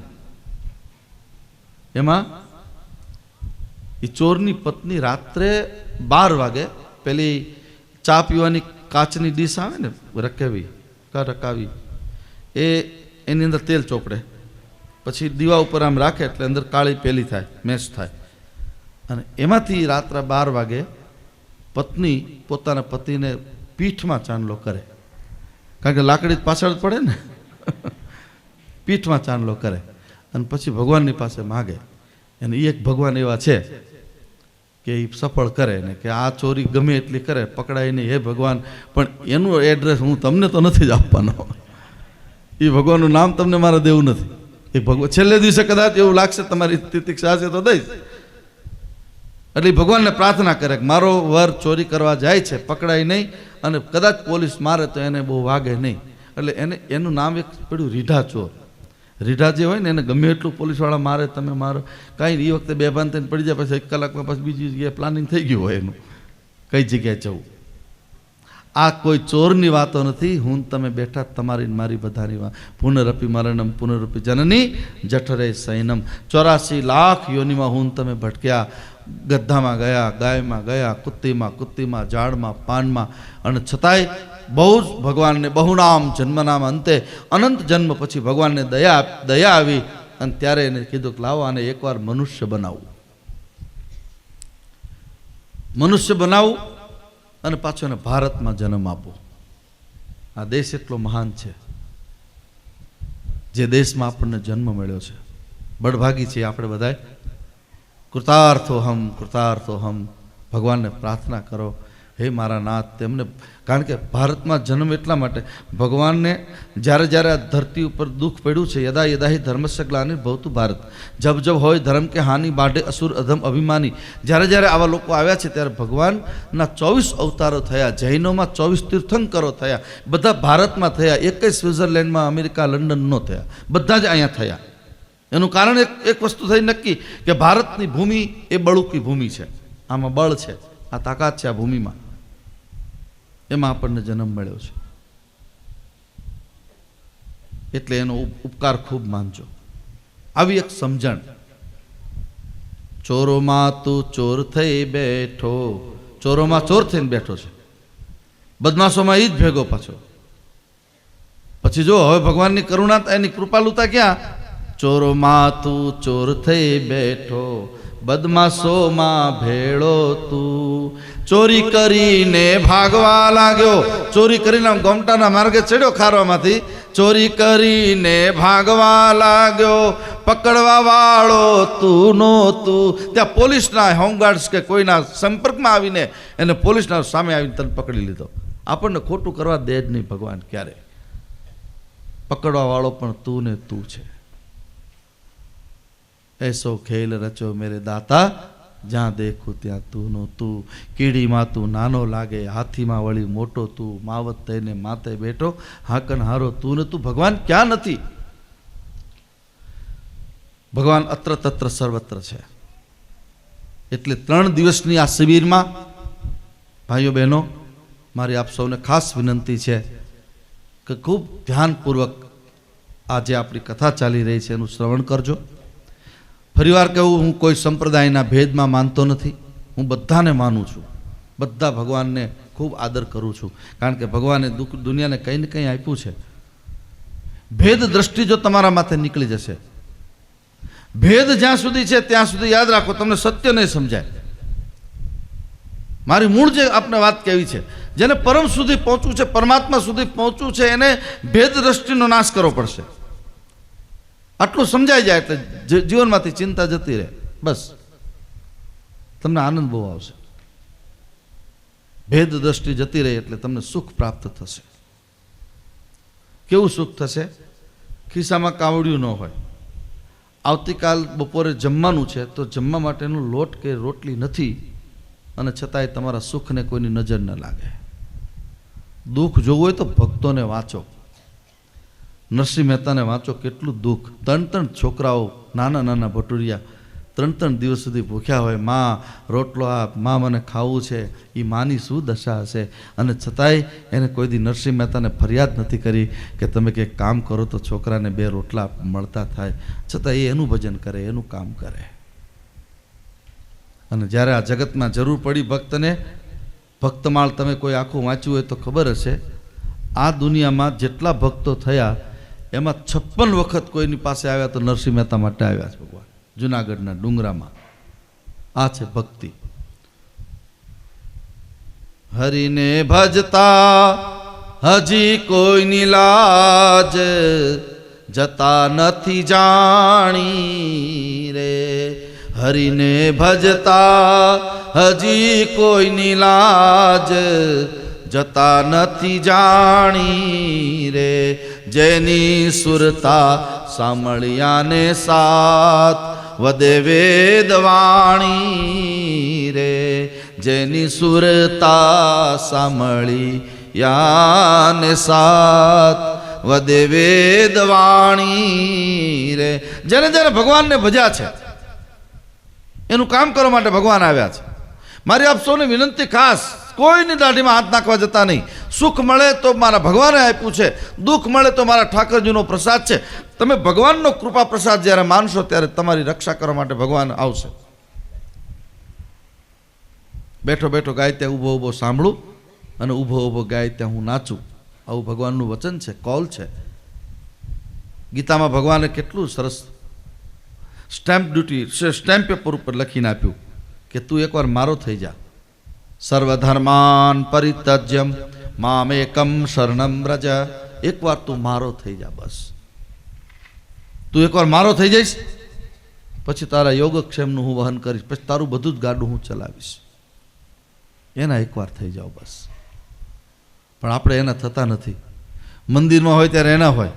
એમાં એ ચોરની પત્ની રાત્રે 12 વાગે પેલી ચા પીવાની કાચની ડીશ આવે ને રકેવી, રકાવી એ એની અંદર તેલ ચોપડે, પછી દીવા ઉપર આમ રાખે એટલે અંદર કાળી પેલી થાય, મેશ થાય, અને એમાંથી રાત્રે 12 વાગે પત્ની પોતાના પતિને પીઠમાં ચાંદલો કરે, કારણ કે લાકડી પાછળ પડે ને પીઠમાં ચાંદલો કરે અને પછી ભગવાનની પાસે માગે. અને એક ભગવાન એવા છે કે એ સફળ કરે ને કે આ ચોરી ગમે એટલી કરે પકડાય નહીં, હે ભગવાન પણ એનું એડ્રેસ હું તમને તો નથી જ આપવાનો, એ ભગવાનનું નામ તમને મારે દેવું નથી. એ ભગવાન છેલ્લે દિવસે કદાચ એવું લાગશે તમારી તિતિક્ષા છે તો દઈશ. એટલે ભગવાનને પ્રાર્થના કરે કે મારો વર ચોરી કરવા જાય છે, પકડાય નહીં, અને કદાચ પોલીસ મારે તો એને બહુ વાગે નહીં. એટલે એનું નામ એક પડ્યું રીઢા ચોર. રીઢા જે હોય ને એને ગમે એટલું પોલીસવાળા મારે, તમે મારો, કાંઈ એ વખતે બેભાન થઈને પડી જાય, પછી 1 કલાકમાં પછી બીજી જગ્યાએ પ્લાનિંગ થઈ ગયું હોય એનું કઈ જગ્યાએ જવું. આ કોઈ ચોરની વાતો નથી. હું તમે બેઠા તમારી મારી બધાની વાત. પુનરપી મરણમ પુનરપી જનની જઠરે સૈનમ. 84 લાખ યોનિમાં હું તમે ભટક્યા. ગદ્ધામાં ગયા, ગાયમાં ગયા, કુત્તીમાં, ઝાડમાં, પાનમાં, અને છતાંય બહુ જ ભગવાનને બહુનામ જન્મનામ અંતે અનંત જન્મ પછી ભગવાનને દયા આવી અને ત્યારે એને કીધું કે લાવો આને એકવાર મનુષ્ય બનાવવું, અને પાછો એને ભારતમાં જન્મ આપો. આ દેશ એટલો મહાન છે, જે દેશમાં આપણને જન્મ મળ્યો છે. બળભાગી છીએ આપણે બધાય. કૃતાર્થોહમ. ભગવાનને પ્રાર્થના કરો, હે મારા નાથ, તેમને, કારણ કે ભારતમાં જન્મ એટલા માટે ભગવાનને જ્યારે આ ધરતી ઉપર દુઃખ પડ્યું છે, યદા યદા હિ ધર્મસ્ય ગ્લાનિર્ભવતું ભારત, જબ હોય ધર્મ કે હાનિ બાઢે અસુર અધમ અભિમાની. જ્યારે આવા લોકો આવ્યા છે ત્યારે ભગવાનના 24 અવતારો થયા. જૈનોમાં 24 તીર્થંકરો થયા, બધા ભારતમાં થયા. એક સ્વિટ્ઝરલેન્ડમાં, અમેરિકા, લંડન ન થયા, બધા જ અહીંયા થયા. એનું કારણ એક વસ્તુ થઈ નક્કી કે ભારતની ભૂમિ એ બળુકી ભૂમિ છે, આમાં બળ છે, આ તાકાત છે આ ભૂમિમાં, એમાં આપણને જન્મ મળ્યો છે. એટલે એનો ઉપકાર ખૂબ માનજો. આવી એક સમજણ. ચોરોમાં તું ચોર થઈ બેઠો, ચોરોમાં ચોર થઈને બેઠો છે, બદમાશોમાં ઈ જ ભેગો પાછો. પછી જો હવે ભગવાનની કરુણા, એની કૃપાલુતા ક્યાં? ચોરોમાં તું ચોર થઈ બેઠો, બદમાશોમાં ભેળો તું. ચોરી કરીને ભાગવા લાગ્યો, ચોરી કરીને ગોમટાના માર્ગે ચડ્યો ખારવામાંથી, ચોરી કરીને ભાગવા લાગ્યો, પકડવા વાળો તું નહોતું. ત્યાં પોલીસના હોમગાર્ડ્સ કે કોઈના સંપર્કમાં આવીને એને પોલીસના સામે આવીને તને પકડી લીધો. આપણને ખોટું કરવા દે જ નહીં ભગવાન ક્યારે. પકડવા વાળો પણ તું ને તું છે. એસો ખેલ રચો મેરે દાતા, જ્યાં દેખું ત્યાં તું નો તું. કીડીમાં તું નાનો લાગે, હાથીમાં વળી મોટો તું, માવત થઈને માથે બેઠો, હાકન હારો તું ને તું. ભગવાન ક્યાં નથી? ભગવાન અત્ર તત્ર સર્વત્ર છે. એટલે 3 દિવસની આ શિબિરમાં ભાઈઓ બહેનો, મારી આપ સૌને ખાસ વિનંતી છે કે ખૂબ ધ્યાનપૂર્વક આજે આપણી કથા ચાલી રહી છે એનું શ્રવણ કરજો. ફરીવાર કહું, હું કોઈ સંપ્રદાયના ભેદમાં માનતો નથી, હું બધાને માનું છું, બધા ભગવાનને ખૂબ આદર કરું છું, કારણ કે ભગવાને દુનિયાને કંઈ ને કંઈ આપ્યું છે. ભેદ દ્રષ્ટિ જો તમારા માથે નીકળી જશે, ભેદ જ્યાં સુધી છે ત્યાં સુધી યાદ રાખો, તમને સત્ય નહીં સમજાય. મારી મૂળ જે આપને વાત કહેવી છે, જેને પરમ સુધી પહોંચવું છે, પરમાત્મા સુધી પહોંચવું છે, એને ભેદ દ્રષ્ટિનો નાશ કરવો પડશે. આટલું સમજાઈ જાય એટલે જીવનમાંથી ચિંતા જતી રહે, બસ તમને આનંદ બહુ આવશે. ભેદ દ્રષ્ટિ જતી રહે એટલે તમને સુખ પ્રાપ્ત થશે. કેવું સુખ થશે? ખિસ્સામાં કાવડિયું ન હોય, આવતીકાલ બપોરે જમવાનું છે તો જમવા માટેનું લોટ કે રોટલી નથી, અને છતાંય તમારા સુખને કોઈની નજર ન લાગે. દુઃખ જોવું હોય તો ભક્તોને વાંચો, નરસિંહ મહેતાને વાંચો, કેટલું દુઃખ. 3 છોકરાઓ, નાના ભટુરિયા, 3 દિવસ સુધી ભૂખ્યા હોય, માં રોટલો આપ, માં મને ખાવું છે. એ માની શું દશા હશે? અને છતાંય એને કોઈ દી નરસિંહ મહેતાને ફરિયાદ નથી કરી કે તમે કંઈક કામ કરો તો છોકરાને 2 રોટલા મળતા થાય. છતાં એ એનું ભજન કરે, એનું કામ કરે. અને જ્યારે આ જગતમાં જરૂર પડી ભક્તને, ભક્તમાળ તમે કોઈ આખું વાંચ્યું હોય તો ખબર હશે, આ દુનિયામાં જેટલા ભક્તો થયા એમાં 56 વખત કોઈની પાસે આવ્યા તો નરસિંહ મહેતા માટે આવ્યા છે ભગવાન, જુનાગઢના ડુંગરામાં. આ છે ભક્તિ. હરિને ભજતા હજી કોઈની લાજ જતા નથી જાણી રે. હરિને ભજતા હજી કોઈની લાજ જતા નથી જાણી રે. જેની સુરતા સાંભળ્યાને સાત વદે વેદવાણી રે. જેની સુરતા સાંભળ્યાને સાત વદે વેદવાણી રે. જેને જેને ભગવાનને ભજ્યા છે એનું કામ કરવા માટે ભગવાન આવ્યા છે. મારી આપ સૌને વિનંતી ખાસ, કોઈની દાઢીમાં હાથ નાખવા જતા નહીં. સુખ મળે તો મારા ભગવાને આપ્યું છે, દુઃખ મળે તો મારા ઠાકરજીનો પ્રસાદ છે. તમે ભગવાનનો કૃપા પ્રસાદ જ્યારે માનશો ત્યારે તમારી રક્ષા કરવા માટે ભગવાન આવશે. બેઠો બેઠો ગાય ત્યાં ઊભો ઊભો સાંભળું અને ઊભો ઊભો ગાય ત્યાં હું નાચું, આવું ભગવાનનું વચન છે, કોલ છે. ગીતામાં ભગવાને કેટલું સરસ સ્ટેમ્પ પેપર ઉપર લખીને આપ્યું કે તું એકવાર મારો થઈ જા. સર્વધર્માન પરિત્યજ્ય મામેકમ શરણમ વ્રજ. એકવાર તું મારો થઈ જા, બસ. તું એકવાર મારો થઈ જઈશ પછી તારા યોગક્ષેમનું હું વહન કરીશ, પછી તારું બધું જ ગાડું હું ચલાવીશ. એના એકવાર થઈ જાઓ બસ. પણ આપણે એના થતા નથી. મંદિરમાં હોય ત્યારે એના હોય,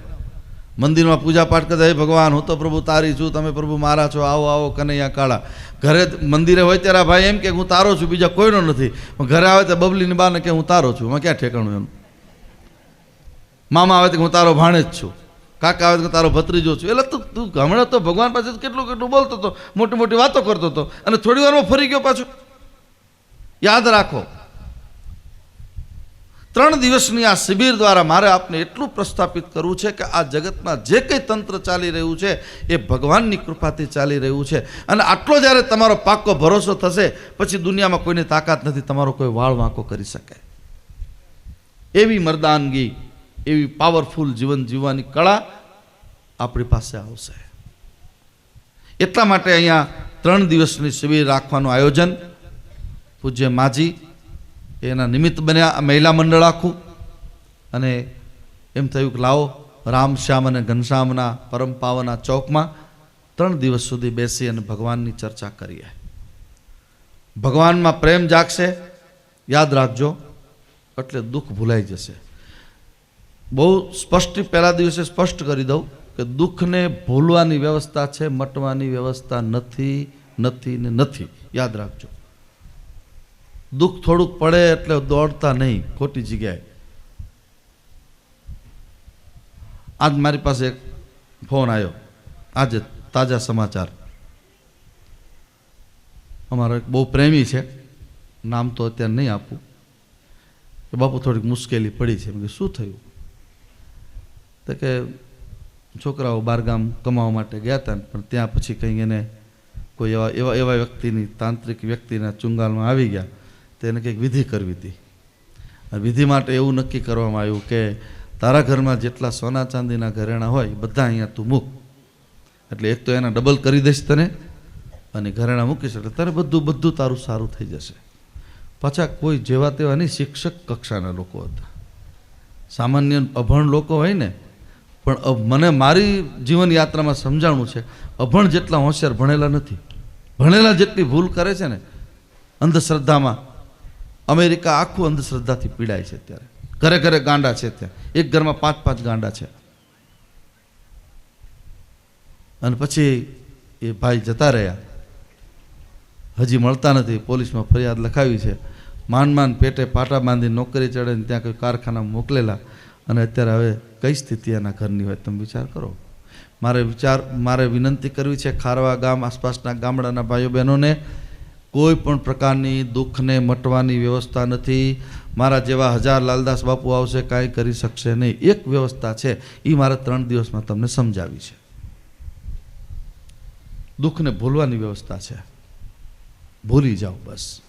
મંદિરમાં પૂજા પાઠ કરતા, હે ભગવાન હું તો પ્રભુ તારી છું, તમે પ્રભુ મારા છો, આવો આવો કનૈયા કાળા. ઘરે મંદિરે હોય ત્યારે ભાઈ એમ કે હું તારો છું, બીજા કોઈનો નથી. ઘરે આવે તો બબલીની બાને કે હું તારો છું, એમાં ક્યાં ઠેકાણું એનું. મામા આવે તો હું તારો ભાણેજ છું, કાકા આવે તો તારો ભત્રીજો છું. એટલે તું હમણાં તો ભગવાન પાસે કેટલું કેટલું બોલતો હતો, મોટી મોટી વાતો કરતો હતો, અને થોડી વારમાં ફરી ગયો પાછું. યાદ રાખો, 3 દિવસની આ શિબિર દ્વારા મારે આપને એટલું પ્રસ્થાપિત કરવું છે કે આ જગતમાં જે કંઈ તંત્ર ચાલી રહ્યું છે એ ભગવાનની કૃપાથી ચાલી રહ્યું છે. અને આટલો જ્યારે તમારો પાક્કો ભરોસો થશે પછી દુનિયામાં કોઈની તાકાત નથી તમારો કોઈ વાળ વાંકો કરી શકે. એવી મર્દાનગી, એવી પાવરફુલ જીવન જીવવાની કળા આપણી પાસે આવશે. એટલા માટે અહીંયા 3 દિવસની શિબિર રાખવાનું આયોજન પૂજ્ય માજી એના નિમિત્ત બન્યા, મહિલા મંડળ આખું. અને એમ થયું કે લાવો રામશ્યામ અને ઘનશ્યામના પરમ પાવના ચોકમાં 3 દિવસ સુધી બેસી અને ભગવાનની ચર્ચા કરીએ. ભગવાનમાં પ્રેમ જાગશે, યાદ રાખજો, એટલે દુઃખ ભૂલાઈ જશે. બહુ સ્પષ્ટ પહેલા દિવસે સ્પષ્ટ કરી દઉં કે દુઃખને ભૂલવાની વ્યવસ્થા છે, મટવાની વ્યવસ્થા નથી, નથી ને નથી. યાદ રાખજો. દુઃખ થોડુંક પડે એટલે દોડતા નહીં ખોટી જગ્યાએ. આજ મારી પાસે એક ફોન આવ્યો, આજે તાજા સમાચાર. અમારો એક બહુ પ્રેમી છે, નામ તો અત્યારે નહીં આપું, કે બાપુ થોડીક મુશ્કેલી પડી છે. કે શું થયું? તો કે છોકરાઓ બહારગામ કમાવા માટે ગયા હતા, પણ ત્યાં પછી કંઈ એને કોઈ એવા વ્યક્તિની, તાંત્રિક વ્યક્તિના ચુંગાલમાં આવી ગયા. તેને કંઈક વિધિ કરવી હતી. વિધિ માટે એવું નક્કી કરવામાં આવ્યું કે તારા ઘરમાં જેટલા સોના ચાંદીના ઘરેણાં હોય એ બધા અહીંયા તું મૂક, એટલે એક તો એના ડબલ કરી દઈશ તને, અને ઘરેણાં મૂકીશ એટલે તારે બધું તારું સારું થઈ જશે. પાછા કોઈ જેવા તેવા નહીં, શિક્ષક કક્ષાના લોકો હતા. સામાન્ય અભણ લોકો હોય ને, પણ મને મારી જીવન યાત્રામાં સમજાણું છે અભણ જેટલા હોશિયાર ભણેલા નથી. ભણેલા જેટલી ભૂલ કરે છે ને અંધશ્રદ્ધામાં. અમેરિકા આખું અંધશ્રદ્ધાથી પીડાય છે અત્યારે. ઘરે ઘરે ગાંડા છે, ત્યાં એક ઘરમાં 5 ગાંડા છે. અને પછી એ ભાઈ જતા રહ્યા, હજી મળતા નથી. પોલીસમાં ફરિયાદ લખાવી છે. માંડ પેટે પાટા બાંધી નોકરી ચડે ને ત્યાં કોઈ કારખાના મોકલેલા, અને અત્યારે હવે કઈ સ્થિતિ એના ઘરની હોય તમે વિચાર કરો. મારે વિનંતી કરવી છે ખારવા ગામ આસપાસના ગામડાના ભાઈઓ બહેનોને, કોઈ પણ પ્રકારની દુઃખને મટવાની વ્યવસ્થા નથી. મારા જેવા 1000 લાલદાસ બાપુ આવશે, કાંઈ કરી શકશે નહીં. એક વ્યવસ્થા છે, એ મારે 3 દિવસમાં તમને સમજાવી છે. દુઃખને ભૂલવાની વ્યવસ્થા છે, ભૂલી જાઓ બસ.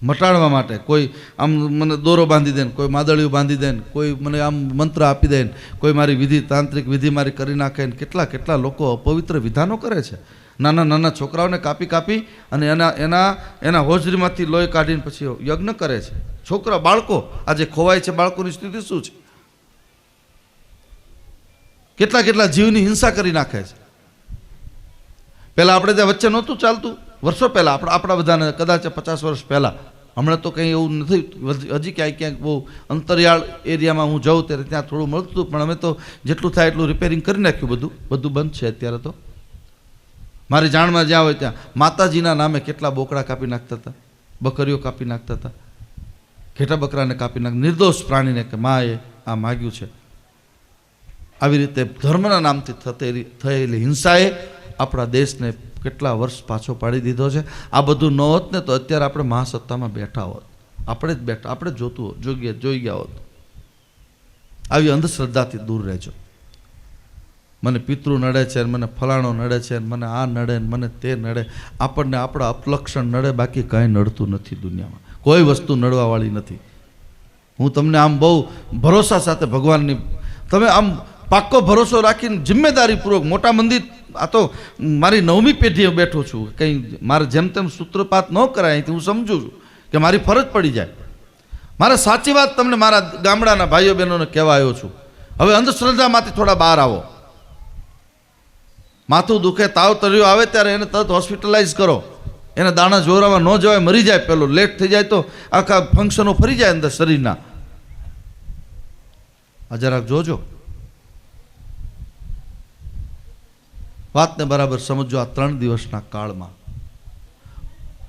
મટાડવા માટે. કોઈ આમ મને દોરો બાંધી દે ને, કોઈ માદળિયું બાંધી દે ને, કોઈ મને આમ મંત્ર આપી દે ને, કોઈ મારી વિધિ તાંત્રિક વિધિ મારી કરી નાખે ને, કેટલા કેટલા લોકો અપવિત્ર વિધાનો કરે છે. નાના નાના છોકરાઓને કાપી કાપી અને એના હોજરીમાંથી લોહી કાઢીને પછી યજ્ઞ કરે છે. છોકરા બાળકો આજે ખોવાય છે. બાળકોની સ્થિતિ શું છે? કેટલા કેટલા જીવની હિંસા કરી નાખે છે. પહેલાં આપણે ત્યાં વચ્ચે નહોતું ચાલતું, વર્ષો પહેલાં આપણા બધાને કદાચ 50 વર્ષ પહેલાં. હમણાં તો કંઈ એવું નથી. હજી ક્યાંક બહુ અંતરિયાળ એરિયામાં હું જાઉં ત્યારે ત્યાં થોડું મળતું હતું, પણ અમે તો જેટલું થાય એટલું રિપેરિંગ કરી નાખ્યું. બધું બંધ છે અત્યારે. તો મારી જાણમાં જ્યાં હોય ત્યાં માતાજીના નામે કેટલા બોકડા કાપી નાખતા હતા, બકરીઓ કાપી નાખતા હતા, ઘેટા બકરાને કાપી નાખ, નિર્દોષ પ્રાણીને કે માએ આ માગ્યું છે. આવી રીતે ધર્મના નામથી થયેલી હિંસાએ આપણા દેશને કેટલા વર્ષ પાછો પાડી દીધો છે. આ બધું ન હોત ને તો અત્યારે આપણે મહાસત્તામાં બેઠા હોત. આપણે જ બેઠા, આપણે જોતું જોઈ ગયા હોત. આવી અંધશ્રદ્ધાથી દૂર રહેજો. મને પિતૃ નડે છે, મને ફલાણો નડે છે, મને આ નડે ને મને તે નડે. આપણને આપણા અપલક્ષણ નડે, બાકી કાંઈ નડતું નથી દુનિયામાં. કોઈ વસ્તુ નડવાવાળી નથી. હું તમને આમ બહુ ભરોસા સાથે ભગવાનની, તમે આમ પાક્કો ભરોસો રાખીને જિમ્મેદારીપૂર્વક, મોટા મંદિર, આ તો મારી 9મી પેઢીએ બેઠો છું. કંઈ મારે જેમ તેમ સૂત્રપાત ન કરાય. અહીંથી હું સમજું છું કે મારી ફરજ પડી જાય. મારે સાચી વાત તમને મારા ગામડાના ભાઈઓ બહેનોને કહેવા આવ્યો છું. હવે અંધશ્રદ્ધામાંથી થોડા બહાર આવો. માથું દુખે, તાવ તળિયો આવે ત્યારે એને તરત હોસ્પિટલાઇઝ કરો. એને દાણા જોરાવા ન જવાય, મરી જાય. પેલો લેટ થઈ જાય તો આખા ફંક્શનો ફરી જાય અંદર શરીરના. આ જરાક જોજો, વાતને બરાબર સમજો. આ 3 દિવસના કાળમાં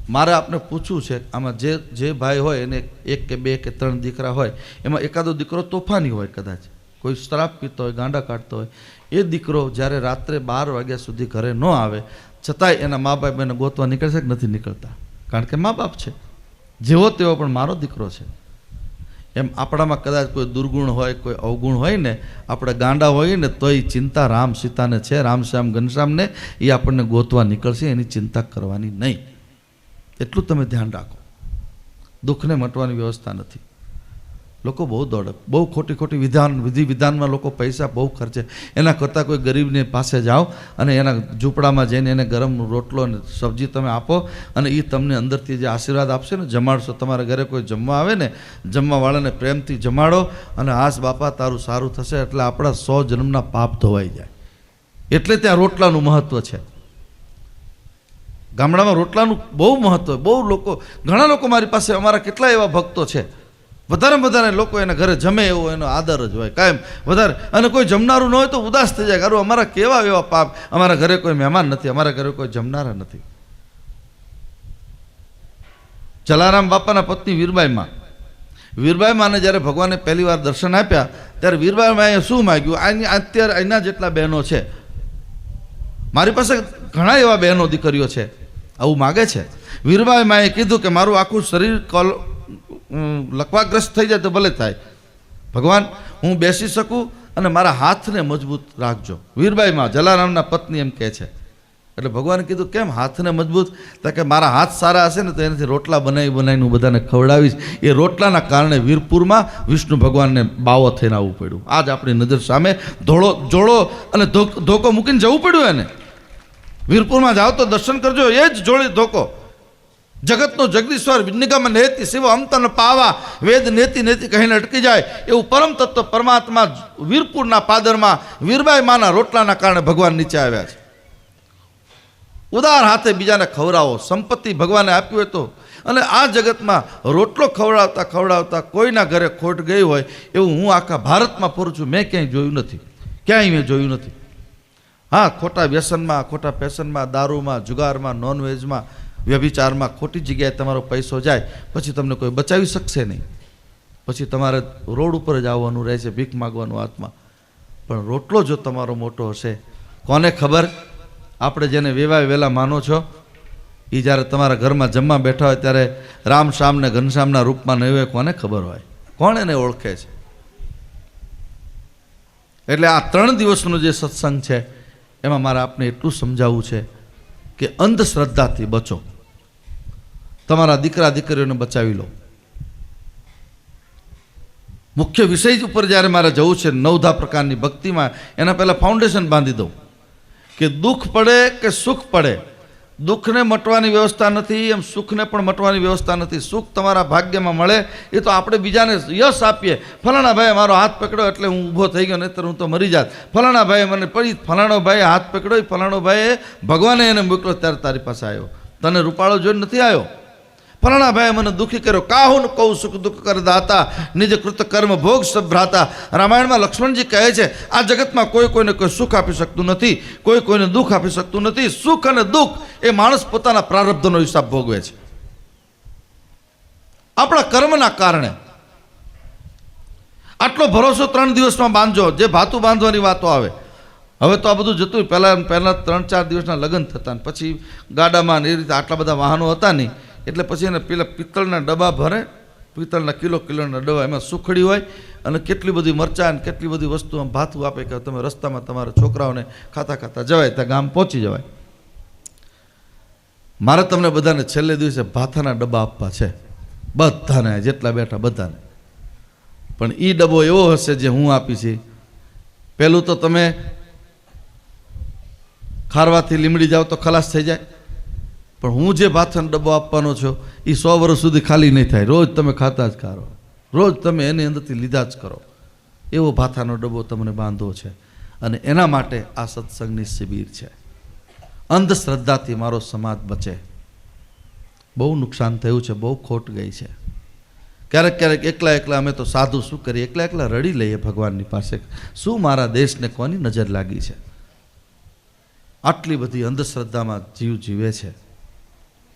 મારે આપને પૂછવું છે, આમાં જે ભાઈ હોય એને 1 કે 2 કે 3 દીકરા હોય, એમાં એકાદો દીકરો તોફાની હોય, કદાચ કોઈ શરાબ પીતો હોય, ગાંડા કાઢતો હોય. એ દીકરો જ્યારે રાત્રે 12 વાગ્યા સુધી ઘરે ન આવે, છતાંય એના મા બાપ એને ગોતવા નીકળશે કે નથી નીકળતા? કારણ કે મા બાપ છે, જેવો તેવો પણ મારો દીકરો છે. એમ આપણામાં કદાચ કોઈ દુર્ગુણ હોય, કોઈ અવગુણ હોય ને, આપણે ગાંડા હોઈએ ને, તો એ ચિંતા રામ સીતાને છે, રામશ્યામ ઘનશ્યામને. એ આપણને ગોતવા નીકળશે, એની ચિંતા કરવાની નહીં. એટલું તમે ધ્યાન રાખો. દુઃખને મટવાની વ્યવસ્થા નથી. લોકો બહુ દોડે, બહુ ખોટી વિધિ વિધાનમાં લોકો પૈસા બહુ ખર્ચે. એના કરતાં કોઈ ગરીબની પાસે જાઓ અને એના ઝૂંપડામાં જઈને એને ગરમ રોટલો અને સબ્જી તમે આપો, અને એ તમને અંદરથી જે આશીર્વાદ આપશે ને, જમાડશો. તમારા ઘરે કોઈ જમવા આવે ને, જમવાવાળાને પ્રેમથી જમાડો અને હાસ બાપા તારું સારું થશે, એટલે આપણા 100 જન્મના પાપ ધોવાઈ જાય. એટલે ત્યાં રોટલાનું મહત્ત્વ છે. ગામડામાં રોટલાનું બહુ મહત્ત્વ. બહુ લોકો, ઘણા લોકો મારી પાસે, અમારા કેટલા એવા ભક્તો છે, વધારે લોકો એના ઘરે જમે એવો એનો આદર જ હોય કાયમ વધારે. અને કોઈ જમનારું ન હોય તો ઉદાસ થઈ જાય. કારણ અમારા કેવા એવા પાપ, અમારા ઘરે કોઈ મહેમાન નથી, અમારા ઘરે કોઈ જમનારા નથી. જલારામ બાપાના પત્ની વીરબાઈમાને જ્યારે ભગવાને પહેલી વાર દર્શન આપ્યા ત્યારે વીરબાઈમાએ શું માગ્યું? અત્યારે એના જેટલા બહેનો છે મારી પાસે, ઘણા એવા બહેનો દીકરીઓ છે, આવું માગે છે. વીરબાઈમાએ કીધું કે મારું આખું શરીર લકવાગ્રસ્ત થઈ જાય તો ભલે થાય, ભગવાન હું બેસી શકું અને મારા હાથને મજબૂત રાખજો. વીરબાઈમાં જલારામના પત્ની એમ કહે છે. એટલે ભગવાને કીધું કેમ હાથને મજબૂત? તો કે મારા હાથ સારા હશે ને તો એનાથી રોટલા બનાવીને હું બધાને ખવડાવીશ. એ રોટલાના કારણે વીરપુરમાં વિષ્ણુ ભગવાનને બાવો થઈને આવવું પડ્યું. આજ આપણી નજર સામે જોડો અને ધોકો મૂકીને જવું પડ્યું એને. વીરપુરમાં જાઓ તો દર્શન કરજો, એ જ જોડે ધોકો. જગતનો જગદીશ્વર નિગમ નેતિ શિવ અંતન પાવા, વેદ નેતિ નેતિ કહીને અટકી જાય એવું પરમ તત્વ પરમાત્મા વીરપુરના પાદરમાં વીરબાઈ માના રોટલાના કારણે ભગવાન નીચે આવ્યા છે. ઉદાર હાથે બીજાને ખવડાવો. સંપત્તિ ભગવાને આપ્યું હોય તો. અને આ જગતમાં રોટલો ખવડાવતા કોઈના ઘરે ખોટ ગઈ હોય એવું હું આખા ભારતમાં ફરું છું, મેં ક્યાંય જોયું નથી. ક્યાંય મેં જોયું નથી. હા, ખોટા વ્યસનમાં, ખોટા ફેશનમાં, દારૂમાં, જુગારમાં, નોનવેજમાં, વ્યભિચારમાં ખોટી જગ્યાએ તમારો પૈસો જાય પછી તમને કોઈ બચાવી શકશે નહીં. પછી તમારે રોડ ઉપર જ આવવાનું રહેશે, ભીખ માગવાનું હાથમાં. પણ રોટલો જો તમારો મોટો હશે, કોને ખબર? આપણે જેને વેલા માનો છો એ જ્યારે તમારા ઘરમાં જમવા બેઠા હોય ત્યારે રામ શ્યામ ને ઘનશ્યામના રૂપમાં નહીં હોય, કોને ખબર હોય? કોણ એને ઓળખે છે? એટલે આ 3 દિવસનો જે સત્સંગ છે એમાં મારે આપને એટલું સમજાવવું છે કે અંધશ્રદ્ધાથી બચો. તમારા દીકરા દીકરીઓને બચાવી લો. મુખ્ય વિષય ઉપર જ્યારે મારે જવું છે નવધા પ્રકારની ભક્તિમાં, એના પહેલાં ફાઉન્ડેશન બાંધી દઉં કે દુઃખ પડે કે સુખ પડે, દુઃખને મટવાની વ્યવસ્થા નથી, એમ સુખને પણ મટવાની વ્યવસ્થા નથી. સુખ તમારા ભાગ્યમાં મળે એ તો આપણે બીજાને યશ આપીએ. ફલાણા ભાઈએ મારો હાથ પકડ્યો એટલે હું ઊભો થઈ ગયો, નહીંતર હું તો મરી જાત. ફલાણા ભાઈએ મને પડી, ફલાણો ભાઈએ હાથ પકડ્યો, ફલાણો ભાઈએ ભગવાને એને મોકલ્યો ત્યારે તારી પાસે આવ્યો. તને રૂપાળો જોઈને નથી આવ્યો. ફલાણા ભાઈએ મને દુઃખી કર્યો. કાહુન કહું સુખ દુઃખ કર દાતા, નિજ કૃત કર્મ ભોગ સબ ભ્રાતા. રામાયણમાં લક્ષ્મણજી કહે છે આ જગતમાં કોઈ કોઈને કોઈ સુખ આપી શકતું નથી, કોઈ કોઈને દુઃખ આપી શકતું નથી. સુખ અને દુઃખ એ માણસ પોતાના પ્રારબ્ધનો હિસાબ ભોગવે છે. આપણા કર્મના કારણે. આટલો ભરોસો 3 દિવસમાં બાંધજો. જે ભાતું બાંધવાની વાતો આવે, હવે તો આ બધું જતું. પહેલાં 3-4 દિવસના લગ્ન થતા, પછી ગાડામાં એ રીતે આટલા બધા વાહનો હતા નહીં, એટલે પછી એને પેલા પિત્તળના ડબ્બા ભરે, પિત્તળના કિલોના ડબ્બા, એમાં સુખડી હોય અને કેટલી બધી મરચાં અને કેટલી બધી વસ્તુ આમ ભાથું આપે કે તમે રસ્તામાં તમારા છોકરાઓને ખાતા ખાતા જવાય, ત્યાં ગામ પહોંચી જવાય. મારે તમને બધાને છેલ્લે દિવસે ભાથાના ડબ્બા આપવા છે, બધાને, જેટલા બેઠા બધાને. પણ એ ડબ્બો એવો હશે જે હું આપીશ. પહેલું તો તમે ખારવાથી લીમડી જાઓ તો ખલાસ થઈ જાય, પણ હું જે ભાથાનો ડબ્બો આપવાનો છું એ 100 વર્ષ સુધી ખાલી નહીં થાય. રોજ તમે ખાતા જ કરો, રોજ તમે એની અંદરથી લીધા જ કરો. એવો ભાથાનો ડબ્બો તમને બાંધવો છે. અને એના માટે આ સત્સંગની શિબિર છે. અંધશ્રદ્ધાથી મારો સમાજ બચે. બહુ નુકસાન થયું છે, બહુ ખોટ ગઈ છે. ક્યારેક ક્યારેક એકલા અમે તો સાધુ શું કરીએ, એકલા રડી લઈએ ભગવાનની પાસે, શું મારા દેશને કોની નજર લાગી છે. આટલી બધી અંધશ્રદ્ધામાં જીવ જીવે છે.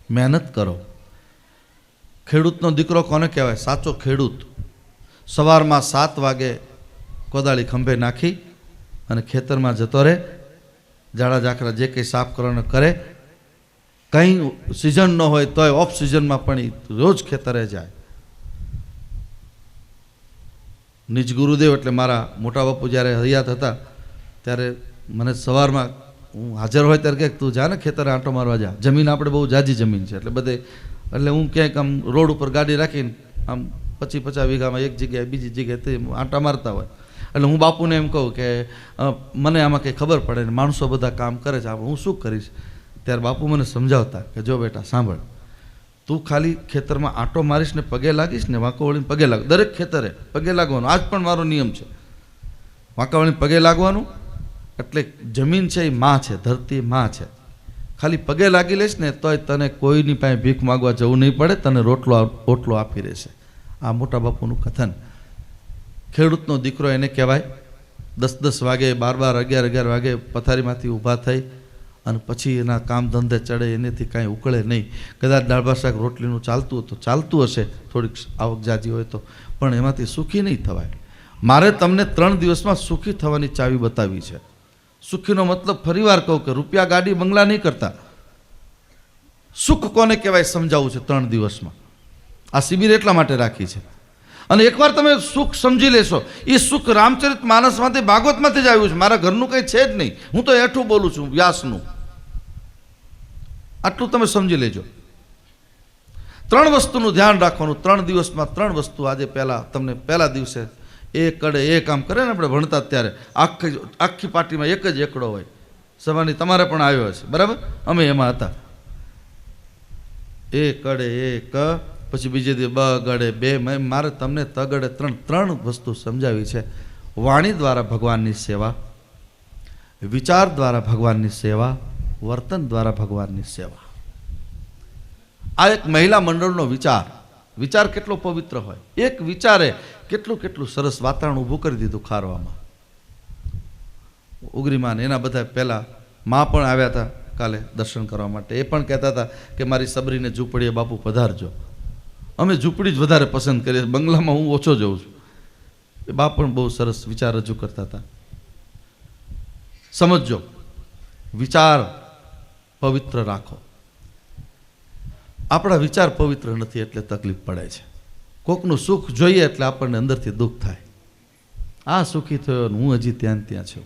મહેનત કરો. ખેડૂતનો દીકરો કોને કહેવાય? સાચો ખેડૂત. સવારમાં 7 વાગે કોદાળી ખંભે નાખી અને ખેતરમાં જતો રહે, ઝાડા ઝાકરા જે કંઈ સાફ કરવાનું કરે. કંઈ સિઝન ન હોય તોય ઓફ સિઝનમાં પણ રોજ ખેતરે જાય. નિજ ગુરુદેવ એટલે મારા મોટા બાપુ જ્યારે હયાત હતા ત્યારે મને સવારમાં હું હાજર હોય ત્યારે કહે તું જા ને ખેતરે આંટો મારવા જા. જમીન આપણે બહુ જાજી જમીન છે એટલે હું ક્યાંક આમ રોડ ઉપર ગાડી રાખીને આમ 25-50 વીઘામાં એક જગ્યાએ બીજી જગ્યાએ તે આંટા મારતા હોય. એટલે હું બાપુને એમ કહું કે મને આમાં કંઈ ખબર પડે ને, માણસો બધા કામ કરે છે, હું શું કરીશ? ત્યારે બાપુ મને સમજાવતા કે જો બેટા સાંભળ, તું ખાલી ખેતરમાં આંટો મારીશ ને પગે લાગીશ ને, વાંકો વળીને પગે લાગ. દરેક ખેતરે પગે લાગવાનું. આજ પણ મારો નિયમ છે, વાંકા વળીને પગે લાગવાનું. એટલે જમીન છે એ માં છે, ધરતી માં છે. ખાલી પગે લાગી લઈશ ને તોય તને કોઈની પાસે ભીખ માગવા જવું નહીં પડે, તને રોટલો આપી રહેશે. આ મોટા બાપુનું કથન. ખેડૂતનો દીકરો એને કહેવાય. 10-10 વાગે, 12-12, 11-11 વાગે પથારીમાંથી ઊભા થઈ અને પછી એના કામ ધંધે ચડે, એનેથી કાંઈ ઉકળે નહીં. કદાચ દાળ ભાત શાક રોટલીનું ચાલતું હશે, થોડીક આવક જાજી હોય તો, પણ એમાંથી સુખી નહીં થવાય. મારે તમને 3 દિવસમાં સુખી થવાની ચાવી બતાવી છે. સુખીનો મતલબ ફરીવાર કહું કે રૂપિયા ગાડી બંગલા નહીં કરતા. સુખ કોને કહેવાય સમજાવું છે 3 દિવસમાં. આ શિબિર એટલા માટે રાખી છે. અને એકવાર તમે સુખ સમજી લેશો, એ સુખ રામચરિત માનસમાંથી, ભાગવતમાંથી જ આવ્યું છે. મારા ઘરનું કંઈ છે જ નહીં, હું તો એઠું બોલું છું વ્યાસનું. આટલું તમે સમજી લેજો. 3 વસ્તુનું ધ્યાન રાખવાનું. 3 દિવસમાં 3 વસ્તુ. આજે તમને પહેલા દિવસે એક કડે એ કામ કરે ને, આપણે ભણતા ત્યારે આખી પાર્ટીમાં એક જ એકડો હોય. સભાની તમારે પણ આવ્યો હશે, બરાબર? અમે એમાં હતા. એ કડે એક, પછી બીજે દિવસ બ ગડે 2. મારે તમને તગડે 3 વસ્તુ સમજાવી છે. વાણી દ્વારા ભગવાનની સેવા, વિચાર દ્વારા ભગવાનની સેવા, વર્તન દ્વારા ભગવાનની સેવા. આ એક મહિલા મંડળનો વિચાર કેટલો પવિત્ર હોય. એક વિચારે કેટલું સરસ વાતાવરણ ઊભું કરી દીધું ખારવામાં. ઉગરીમાં એના બધા પહેલાં માં પણ આવ્યા હતા કાલે દર્શન કરવા માટે. એ પણ કહેતા હતા કે મારી સબરીને ઝૂંપડીએ બાપુ પધારજો. અમે ઝૂંપડી જ વધારે પસંદ કરીએ, બંગલામાં હું ઓછો જઉં છું. એ બા પણ બહુ સરસ વિચાર રજૂ કરતા હતા. સમજો, વિચાર પવિત્ર રાખો. આપણા વિચાર પવિત્ર નથી એટલે તકલીફ પડે છે. કોકનું સુખ જોઈએ એટલે આપણને અંદરથી દુઃખ થાય. આ સુખી થયો ને હું હજી ત્યાં છું.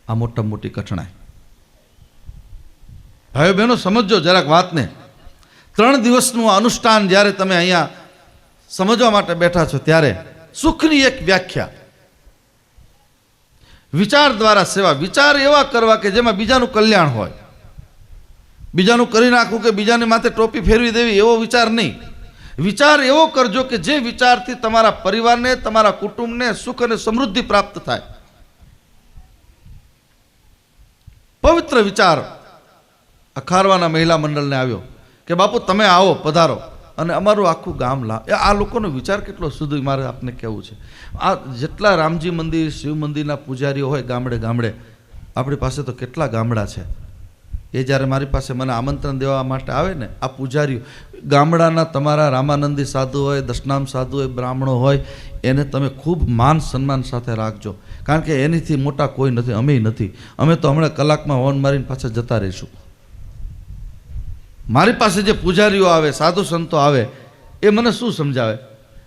આ મોટી કઠણાઈ. ભાઈઓ બહેનો સમજો જરાક વાતને. 3 દિવસનું અનુષ્ઠાન જ્યારે તમે અહીંયા સમજવા માટે બેઠા છો ત્યારે સુખની એક વ્યાખ્યા, વિચાર દ્વારા સેવા. વિચાર એવા કરવા કે જેમાં બીજાનું કલ્યાણ હોય. બીજાનું કરી નાખવું કે બીજાને માથે ટોપી ફેરવી દેવી એવો વિચાર નહીં. વિચાર એવો કરજો કે જે વિચારથી તમારા પરિવારને, તમારા કુટુંબને સુખ અને સમૃદ્ધિ પ્રાપ્ત થાય. પવિત્ર વિચાર અખારવાના મહિલા મંડળને આવ્યો કે બાપુ તમે આવો, પધારો અને અમારું આખું ગામ આ લોકોનો વિચાર કેટલો શુદ્ધ મારે આપને કહેવું છે. આ જેટલા રામજી મંદિર, શિવ મંદિરના પૂજારીઓ હોય ગામડે ગામડે, આપણી પાસે તો કેટલા ગામડા છે. એ જ્યારે મારી પાસે મને આમંત્રણ દેવા માટે આવે ને, આ પૂજારીઓ ગામડાના તમારા રામાનંદી સાધુ હોય, દશનામ સાધુ હોય, બ્રાહ્મણો હોય, એને તમે ખૂબ માન સન્માન સાથે રાખજો. કારણ કે એનીથી મોટા કોઈ નથી, અમેય નથી. અમે તો હમણાં કલાકમાં હોર્ન મારીને પાછા જતા રહીશું. મારી પાસે જે પૂજારીઓ આવે, સાધુ સંતો આવે, એ મને શું સમજાવે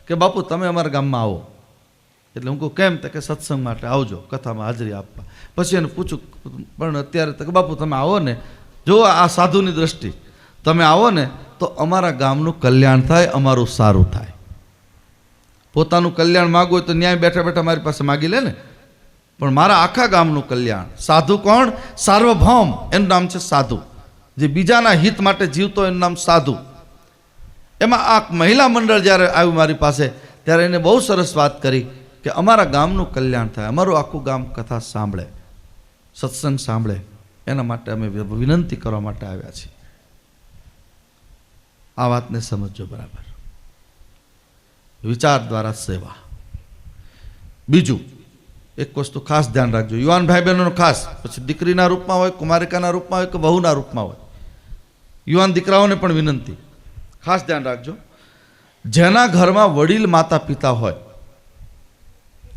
કે બાપુ તમે અમારા ગામમાં આવો. એટલે હું કહું કેમ? તો કે સત્સંગ માટે આવજો, કથામાં હાજરી આપવા. પછી એને પૂછું પણ અત્યારે તો કે બાપુ તમે આવો ને, જો આ સાધુની દ્રષ્ટિ, તમે આવો ને તો અમારા ગામનું કલ્યાણ થાય, અમારું સારું થાય. પોતાનું કલ્યાણ માગવું હોય તો ન્યાય બેઠા બેઠા મારી પાસે માગી લે ને, પણ મારા આખા ગામનું કલ્યાણ. સાધુ કોણ? સાર્વભૌમ, એનું નામ છે સાધુ. જે બીજાના હિત માટે જીવતો એનું નામ સાધુ. એમાં આ મહિલા મંડળ જ્યારે આવ્યું મારી પાસે ત્યારે એને બહુ સરસ વાત કરી કે અમારા ગામનું કલ્યાણ થાય, અમારું આખું ગામ કથા સાંભળે, સત્સંગ સાંભળે, એના માટે અમે વિનંતી કરવા માટે આવ્યા છીએ. આ વાતને સમજજો બરાબર. વિચાર દ્વારા સેવા. બીજું એક વસ્તુ ખાસ ધ્યાન રાખજો, યુવાન ભાઈ બહેનોનો ખાસ, પછી દીકરીના રૂપમાં હોય, કુમારિકાના રૂપમાં હોય કે વહુના રૂપમાં હોય, યુવાન દીકરાઓને પણ વિનંતી, ખાસ ધ્યાન રાખજો. જેના ઘરમાં વડીલ માતા પિતા હોય,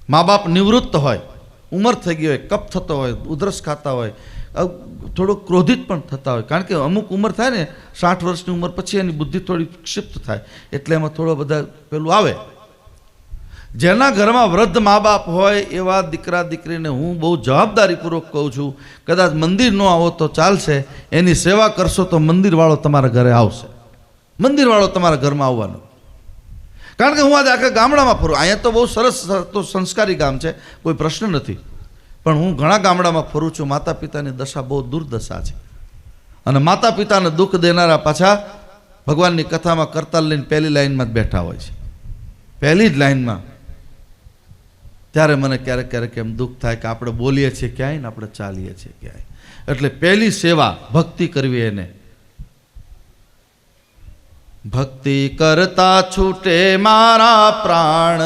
મા બાપ નિવૃત્ત હોય, ઉંમર થઈ ગઈ હોય, કફ થતો હોય, ઉધરસ ખાતા હોય, થોડું ક્રોધિત પણ થતા હોય, કારણ કે અમુક ઉંમર થાય ને 60 વર્ષની ઉંમર પછી એની બુદ્ધિ થોડી ક્ષિપ્ત થાય, એટલે એમાં થોડો બધા પેલું આવે. જેના ઘરમાં વૃદ્ધ મા બાપ હોય એવા દીકરા દીકરીને હું બહુ જવાબદારીપૂર્વક કહું છું, કદાચ મંદિર ન આવો તો ચાલશે, એની સેવા કરશો તો મંદિરવાળો તમારા ઘરે આવશે, મંદિરવાળો તમારા ઘરમાં આવવાનો. કારણ કે હું આજે આખા ગામડામાં ફરું, અહીંયા તો બહુ સરસ તો સંસ્કારી ગામ છે, કોઈ પ્રશ્ન નથી, પણ હું ઘણા ગામડામાં ફરું છું, માતા પિતાની દશા બહુ દુર્દશા છે. અને માતા પિતાને દુઃખ દેનારા પાછા ભગવાનની કથામાં કરતાલ લઈને પહેલી લાઈનમાં જ બેઠા હોય છે, પહેલી જ લાઈનમાં. ત્યારે મને ક્યારેક ક્યારેક એમ દુઃખ થાય કે આપણે બોલીએ છીએ ક્યાંય ને આપણે ચાલીએ છીએ ક્યાંય. એટલે પહેલી સેવા ભક્તિ કરવી. એને ભક્તિ કરતા છૂટે મારા પ્રાણ,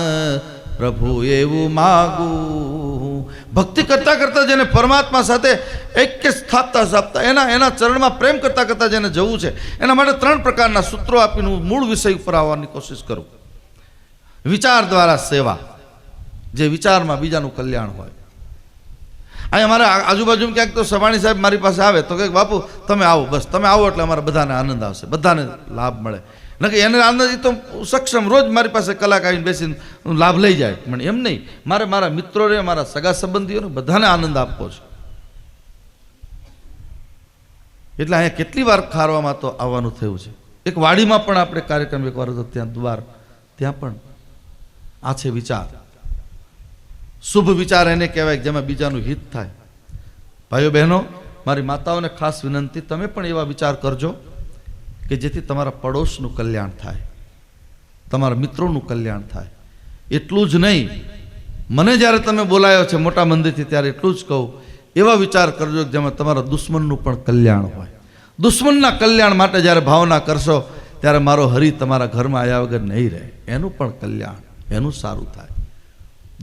પ્રભુ એવું માગું. ભક્તિ કરતા કરતા જેને પરમાત્મા સાથે એક્ય સ્થાપતા એના ચરણમાં પ્રેમ કરતા કરતા જેને જવું છે, એના માટે 3 પ્રકારના સૂત્રો આપીને હું મૂળ વિષય ઉપર આવવાની કોશિશ કરું. વિચાર દ્વારા સેવા, જે વિચારમાં બીજાનું કલ્યાણ હોય. અહીંયા મારે આજુબાજુ ક્યાંક તો સવાણી સાહેબ મારી પાસે આવે તો કે બાપુ તમે આવો, બસ તમે આવો એટલે અમારે બધાને આનંદ આવશે, બધાને લાભ મળે. ન કે એને આનંદ એ તો સક્ષમ રોજ મારી પાસે કલાક આવીને બેસીને લાભ લઈ જાય, પણ એમ નહીં, મારે મારા મિત્રોને, મારા સગા સંબંધીઓને બધાને આનંદ આપવો છે. એટલે અહીંયા કેટલી વાર ખારવામાં તો આવવાનું થયું છે. એક વાડીમાં પણ આપણે કાર્યક્રમ એકવાર હતો, ત્યાં ત્યાં પણ આ છે વિચાર. શુભ વિચાર એને કહેવાય જેમાં બીજાનું હિત થાય. ભાઈઓ બહેનો, મારી માતાઓને ખાસ વિનંતી, તમે પણ એવા વિચાર કરજો કે જેથી તમારા પડોશનું કલ્યાણ થાય, તમારા મિત્રોનું કલ્યાણ થાય. એટલું જ નહીં, મને જ્યારે તમે બોલાયો છે મોટા મંદિરથી ત્યારે એટલું જ કહું, એવા વિચાર કરજો જેમાં તમારા દુશ્મનનું પણ કલ્યાણ હોય. દુશ્મનના કલ્યાણ માટે જ્યારે ભાવના કરશો ત્યારે મારો હરિ તમારા ઘરમાં આવ્યા વગર નહીં રહે, એનું પણ કલ્યાણ, એનું સારું થાય,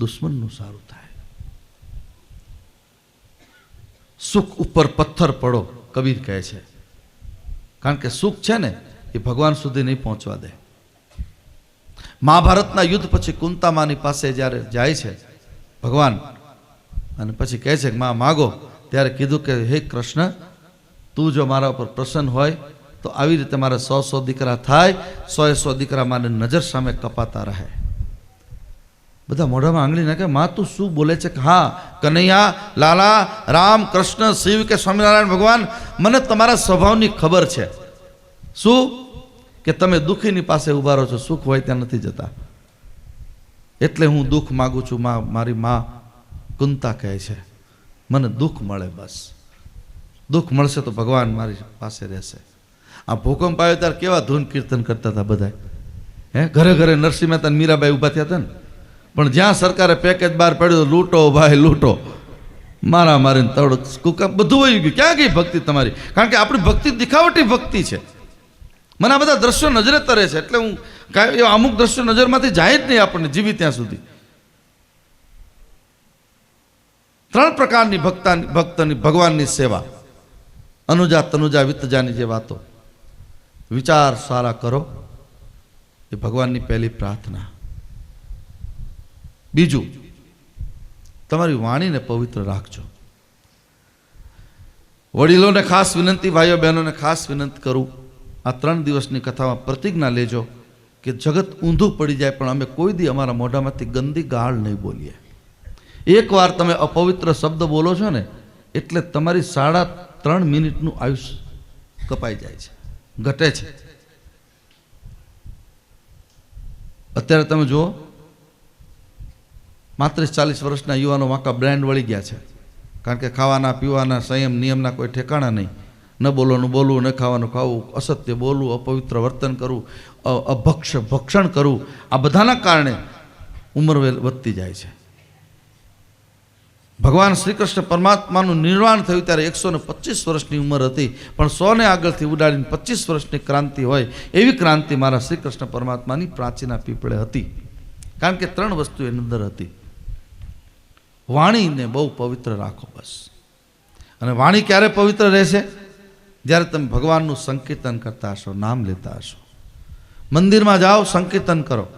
દુશ્મનનું સારું થાય. સુખ ઉપર પથ્થર પડો, કબીર કહે છે. કારણ કે સુખ છે ને એ ભગવાન સુધી નહીં પહોંચવા દે. મહાભારતના યુદ્ધ પછી કુંતામાની પાસે જ્યારે જાય છે ભગવાન, અને પછી કહે છે કે માં માગો, ત્યારે કીધું કે હે કૃષ્ણ, તું જો મારા ઉપર પ્રસન્ન હોય તો આવી રીતે મારે 100 દીકરા થાય, 100 દીકરા મારે નજર સામે કપાતા રહે. બધા મોઢામાં આંગળી નાખે, માં તું શું બોલે છે? કે હા કનૈયા, લાલા, રામ, કૃષ્ણ, શિવ કે સ્વામિનારાયણ ભગવાન, મને તમારા સ્વભાવની ખબર છે. શું? કે તમે દુઃખીની પાસે ઊભા રહો છો, સુખ હોય ત્યાં નથી જતા. એટલે હું દુઃખ માગું છું. મારી માં કુંતા કહે છે મને દુઃખ મળે, બસ દુઃખ મળશે તો ભગવાન મારી પાસે રહેશે. આ ભૂકંપ આવ્યો ત્યારે કેવા ધૂન કીર્તન કરતા હતા બધા, ઘરે ઘરે નરસિંહ મહેતા અને મીરાબાઈ ઊભા થયા હતા ને. પણ જ્યાં સરકારે પેકેજ બહાર પડ્યું, લૂંટો ભાઈ લૂંટો, મારા મારીને તવડ કુકમ બધું વહી ગયું. ક્યાં ગઈ ભક્તિ તમારી? કારણ કે આપણી ભક્તિ દિખાવટી ભક્તિ છે. મને આ બધા દ્રશ્યો નજરે તરે છે, એટલે હું કાંઈ એવા અમુક દ્રશ્યો નજરમાંથી જાય જ નહીં આપણને જીવી ત્યાં સુધી. 3 પ્રકારની ભક્તની ભગવાનની સેવા, અનુજા તનુજા વિત્તજાની જે વાતો. વિચાર સારા કરો એ ભગવાનની પહેલી પ્રાર્થના. બીજું, તમારી વાણીને પવિત્ર રાખજો. વડીલોને ખાસ વિનંતી, ભાઈઓ બહેનોને ખાસ વિનંતી કરું, આ 3 દિવસની કથામાં પ્રતિજ્ઞા લેજો કે જગત ઊંધું પડી જાય પણ અમે કોઈ દી અમારા મોઢામાંથી ગંદી ગાળ નહીં બોલીએ. એકવાર તમે અપવિત્ર શબ્દ બોલો છો ને એટલે તમારી 3.5 મિનિટનું આયુષ્ય કપાઈ જાય છે, ઘટે છે. અત્યારે તમે જુઓ 35-40 વર્ષના યુવાનો વાંકા બ્રાન્ડ વળી ગયા છે. કારણ કે ખાવાના પીવાના સંયમ નિયમના કોઈ ઠેકાણા નહીં. ન બોલવાનું બોલવું, ન ખાવાનું ખાવું, અસત્ય બોલવું, અપવિત્ર વર્તન કરવું, ભક્ષણ કરવું, આ બધાના કારણે ઉંમર વધતી જાય છે. ભગવાન શ્રી કૃષ્ણ પરમાત્માનું નિર્વાણ થયું ત્યારે 125 વર્ષની ઉંમર હતી, પણ 100ને આગળથી ઉડાડીને 25 વર્ષની ક્રાંતિ હોય એવી ક્રાંતિ મારા શ્રી કૃષ્ણ પરમાત્માની પ્રાચીના પીપળે હતી. કારણ કે 3 વસ્તુ એની અંદર હતી. વાણીને બહુ પવિત્ર રાખો, બસ. અને વાણી ક્યારે પવિત્ર રહેશે? જ્યારે તમે ભગવાનનું સંકીર્તન કરતા હશો, નામ લેતા હશો. મંદિરમાં જાઓ, સંકીર્તન કરો.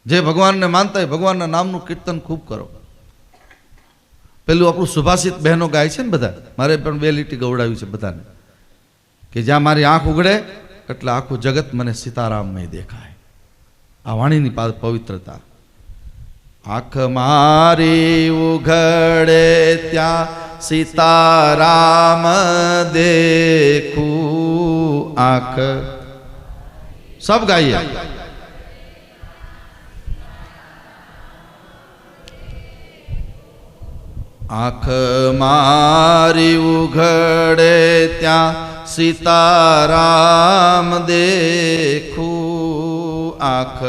જે ભગવાનને માનતા હોય ભગવાનના નામનું કીર્તન ખૂબ કરો. પેલું આપણું સુભાષિત બહેનો ગાય છે ને બધા, મારે પણ 2 લીટી ગવડાવ્યું છે બધાને કે જ્યાં મારી આંખ ઉઘડે એટલે આખું જગત મને સીતારામમય દેખાય. આ વાણીની પવિત્રતા. આંખ મારી ઉઘડે ત્યાં સીતારામ દેખું, આંખ સબ ગાઈએ. આંખ મારી ઉઘડે ત્યાં સીતારામ દેખું, આંખ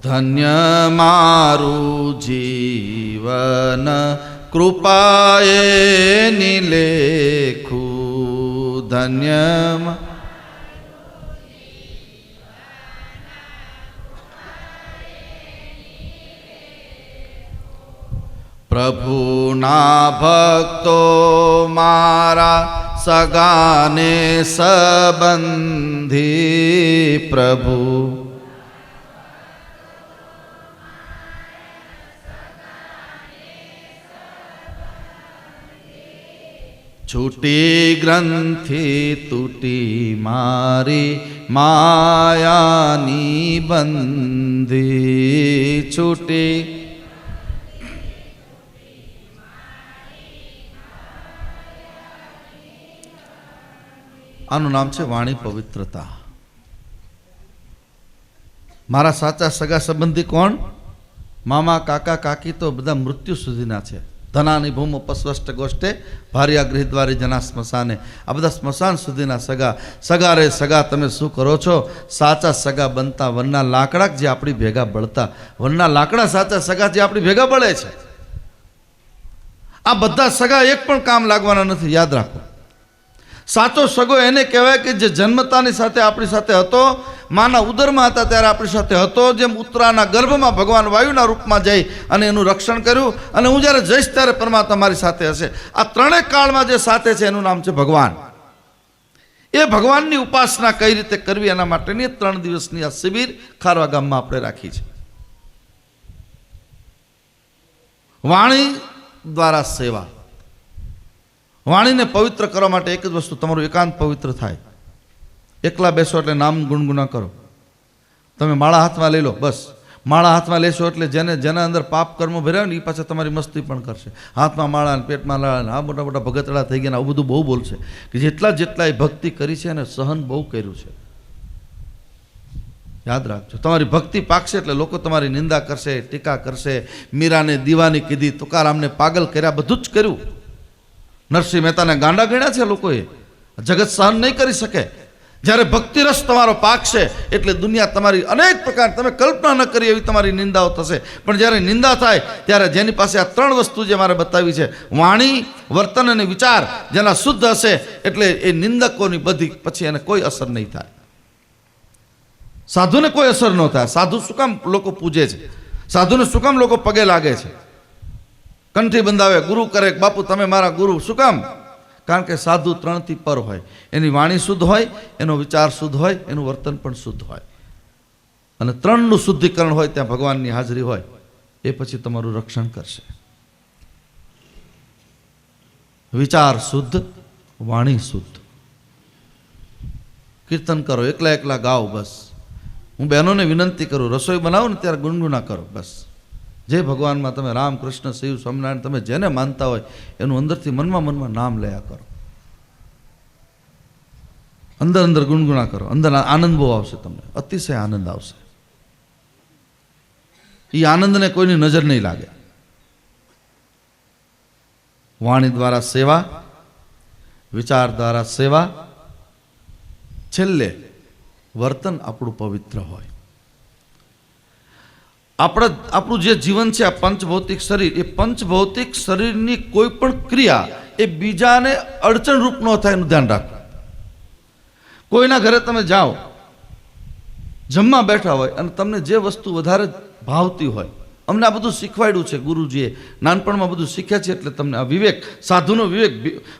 ધન્ય મારું જીવન કૃપાએ નિલેખું, ધન્ય પ્રભુના ભક્તો મારા સગાને સંબંધી, પ્રભુ છૂટી ગ્રંથિ તૂટી મારી માયાની બંધી, છૂટી આનું નામ છે વાણી પવિત્રતા. મારા સાચા સગા સંબંધી કોણ? મામા, કાકા, કાકી તો બધા મૃત્યુ સુધીના છે. ધનાની ભૂમો પસ્વષ્ટ ગોષ્ઠે ભાર્યા ગૃહદ્વારી જના સ્મશાને. આ બધા સ્મશાન સુધીના સગા. સગા રે સગા તમે શું કરો છો? સાચા સગા બનતા વનના લાકડા જે આપણી ભેગા બળતા. વનના લાકડા સાચા સગા જે આપણી ભેગા બળે છે. આ બધા સગા એક પણ કામ લાગવાના નથી, યાદ રાખો. સાચો સગો એને કહેવાય કે જે જન્મતાની સાથે આપણી સાથે હતો, માના ઉદરમાં હતા ત્યારે આપણી સાથે હતો. જેમ ઉત્તરાના ગર્ભમાં ભગવાન વાયુના રૂપમાં જઈ અને એનું રક્ષણ કર્યું, અને હું જ્યારે જઈશ ત્યારે પરમાત્મા મારી સાથે હશે. આ 3 કાળમાં જે સાથે છે એનું નામ છે ભગવાન. એ ભગવાનની ઉપાસના કઈ રીતે કરવી એના માટેની 3 દિવસની આ શિબિર ખારવા ગામમાં આપણે રાખી છે. વાણી દ્વારા સેવા. વાણીને પવિત્ર કરવા માટે એક જ વસ્તુ, તમારું એકાંત પવિત્ર થાય. એકલા બેસો એટલે નામ ગુણગુણા કરો. તમે માળા હાથમાં લઈ લો, બસ માળા હાથમાં લેશો એટલે જેના અંદર પાપ કર્મો ભર્યા હોય ને એ પાછા તમારી મસ્તી પણ કરશે. હાથમાં માળા ને પેટમાં લાળા ને આ મોટા મોટા ભગતડા થઈ ગયા ને આવું બધું બહુ બોલશે કે જેટલા એ ભક્તિ કરી છે અને સહન બહુ કર્યું છે. યાદ રાખજો, તમારી ભક્તિ પાકશે એટલે લોકો તમારી નિંદા કરશે, ટીકા કરશે. મીરાને દીવાની કીધી, તુકારામને પાગલ કર્યા, બધું જ કર્યું. નરસિંહ મહેતાને ગાંડા ગણ્યા છે લોકોએ. જગત સહન નહીં કરી શકે. જ્યારે ભક્તિ રસ તમારો પાકશે એટલે દુનિયા તમારી અનેક પ્રકાર તમે કલ્પના ન કરી એવી તમારી નિંદાઓ થશે. પણ જ્યારે નિંદા થાય ત્યારે જેની પાસે આ ત્રણ વસ્તુ જે મારે બતાવી છે, વાણી, વર્તન અને વિચાર, જેના શુદ્ધ હશે એટલે એ નિંદકોની બધી પછી એને કોઈ અસર નહીં થાય. સાધુને કોઈ અસર ન થાય. સાધુ શું કામ લોકો પૂજે છે? સાધુને શું કામ લોકો પગે લાગે છે, કંઠી બંધાવે, ગુરુ કરે, બાપુ તમે મારા ગુરુ? શું કામ? કારણ કે સાધુ ત્રણથી પર હોય. એની વાણી શુદ્ધ હોય, એનો વિચાર શુદ્ધ હોય, એનું વર્તન પણ શુદ્ધ હોય. અને ત્રણનું શુદ્ધિકરણ હોય ત્યાં ભગવાનની હાજરી હોય. એ પછી તમારું રક્ષણ કરશે. વિચાર શુદ્ધ, વાણી શુદ્ધ. કીર્તન કરો, એકલા એકલા ગાઓ. બસ હું બહેનોને વિનંતી કરું, રસોઈ બનાવો ને ત્યારે ગુનગુના કરો. બસ જે ભગવાનમાં તમે રામ, કૃષ્ણ, શિવ, સ્વામિનારાયણ તમે જેને માનતા હોય એનું અંદરથી મનમાં નામ લયા કરો. અંદર ગુણગુણા કરો. અંદર આનંદ બહુ આવશે, તમને અતિશય આનંદ આવશે. એ આનંદને કોઈની નજર નહીં લાગે. વાણી દ્વારા સેવા, વિચાર દ્વારા સેવા, છેલ્લે વર્તન આપણું પવિત્ર હોય. આપણું જે જીવન છે આ પંચભૌતિક શરીર, એ પંચભૌતિક શરીરની કોઈ પણ ક્રિયા એ બીજાને અડચણરૂપ ન થાય એનું ધ્યાન રાખો. કોઈના ઘરે તમે જાઓ, જમવા બેઠા હોય અને તમને જે વસ્તુ વધારે ભાવતી હોય, અમને આ બધું શીખવાડ્યું છે ગુરુજીએ, નાનપણમાં બધું શીખ્યા છે એટલે તમને આ વિવેક, સાધુનો વિવેક,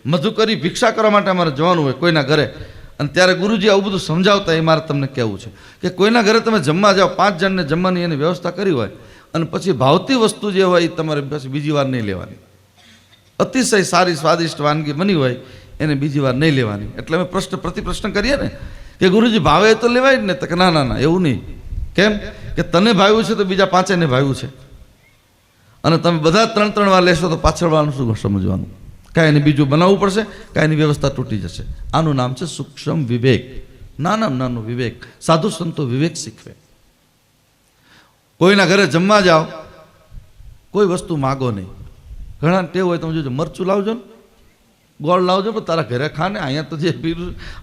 મધુકરી ભિક્ષા કરવા માટે અમારે જવાનું હોય કોઈના ઘરે, અને ત્યારે ગુરુજી આવું બધું સમજાવતા. એ મારે તમને કહેવું છે કે કોઈના ઘરે તમે જમવા જાઓ, 5 જણને જમવાની એની વ્યવસ્થા કરી હોય અને પછી ભાવતી વસ્તુ જે હોય એ તમારે પછી બીજી વાર નહીં લેવાની. અતિશય સારી સ્વાદિષ્ટ વાનગી બની હોય એને બીજી વાર નહીં લેવાની. એટલે અમે પ્રતિપ્રશ્ન કરીએ ને કે ગુરુજી ભાવે તો લેવાય જ ને? તો કે ના એવું નહીં. કેમ? કે તને ભાવ્યું છે તો બીજા 5 ભાવ્યું છે, અને તમે બધા 3 વાર લેશો તો પાછળવાનું શું સમજવાનું? કાંઈ એને બીજું બનાવવું પડશે, કાંઈ એની વ્યવસ્થા તૂટી જશે. આનું નામ છે સૂક્ષ્મ વિવેક. નાનું વિવેક. સાધુ સંતો વિવેક શીખવે. કોઈના ઘરે જમવા જાઓ, કોઈ વસ્તુ માગો નહીં. ઘણા ટેવ હોય, તમે જોજો, મરચું લાવજો ને, ગોળ લાવજો, પણ તારા ઘરે ખાને. અહીંયા તો જે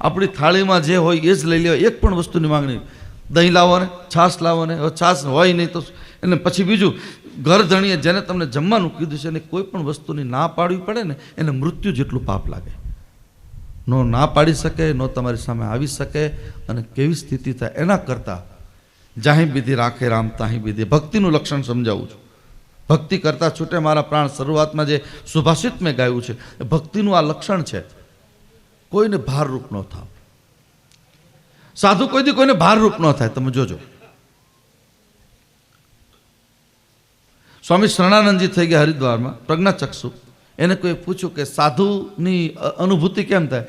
આપણી થાળીમાં જે હોય એ જ લઈ લેવા. એક પણ વસ્તુની માંગણી. દહીં લાવો ને, છાશ લાવો ને. છાશ હોય નહીં તો એને પછી બીજું ઘર ધણીએ જેને તમને જમવાનું કીધું છે એને કોઈ પણ વસ્તુની ના પાડવી પડે ને, એને મૃત્યુ જેટલું પાપ લાગે. નો ના પાડી શકે, નો તમારી સામે આવી શકે, અને કેવી સ્થિતિ થાય. એના કરતાં જાહી વિધિ રાખે રામ તાહી વિધિ. ભક્તિનું લક્ષણ સમજાવું છું. ભક્તિ કરતા છૂટે મારા પ્રાણ, શરૂઆતમાં જે સુભાષિત મેં ગાયું છે એ ભક્તિનું આ લક્ષણ છે. કોઈને ભારરૂપ ન થાવ. સાધુ કોઈ દી કોઈને ભારરૂપ ન થાય. તમે જોજો, સ્વામી શરણાનંદજી થઈ ગયા હરિદ્વારમાં, પ્રજ્ઞાચક્ષુ. એને કોઈ પૂછ્યું કે સાધુની અનુભૂતિ કેમ થાય?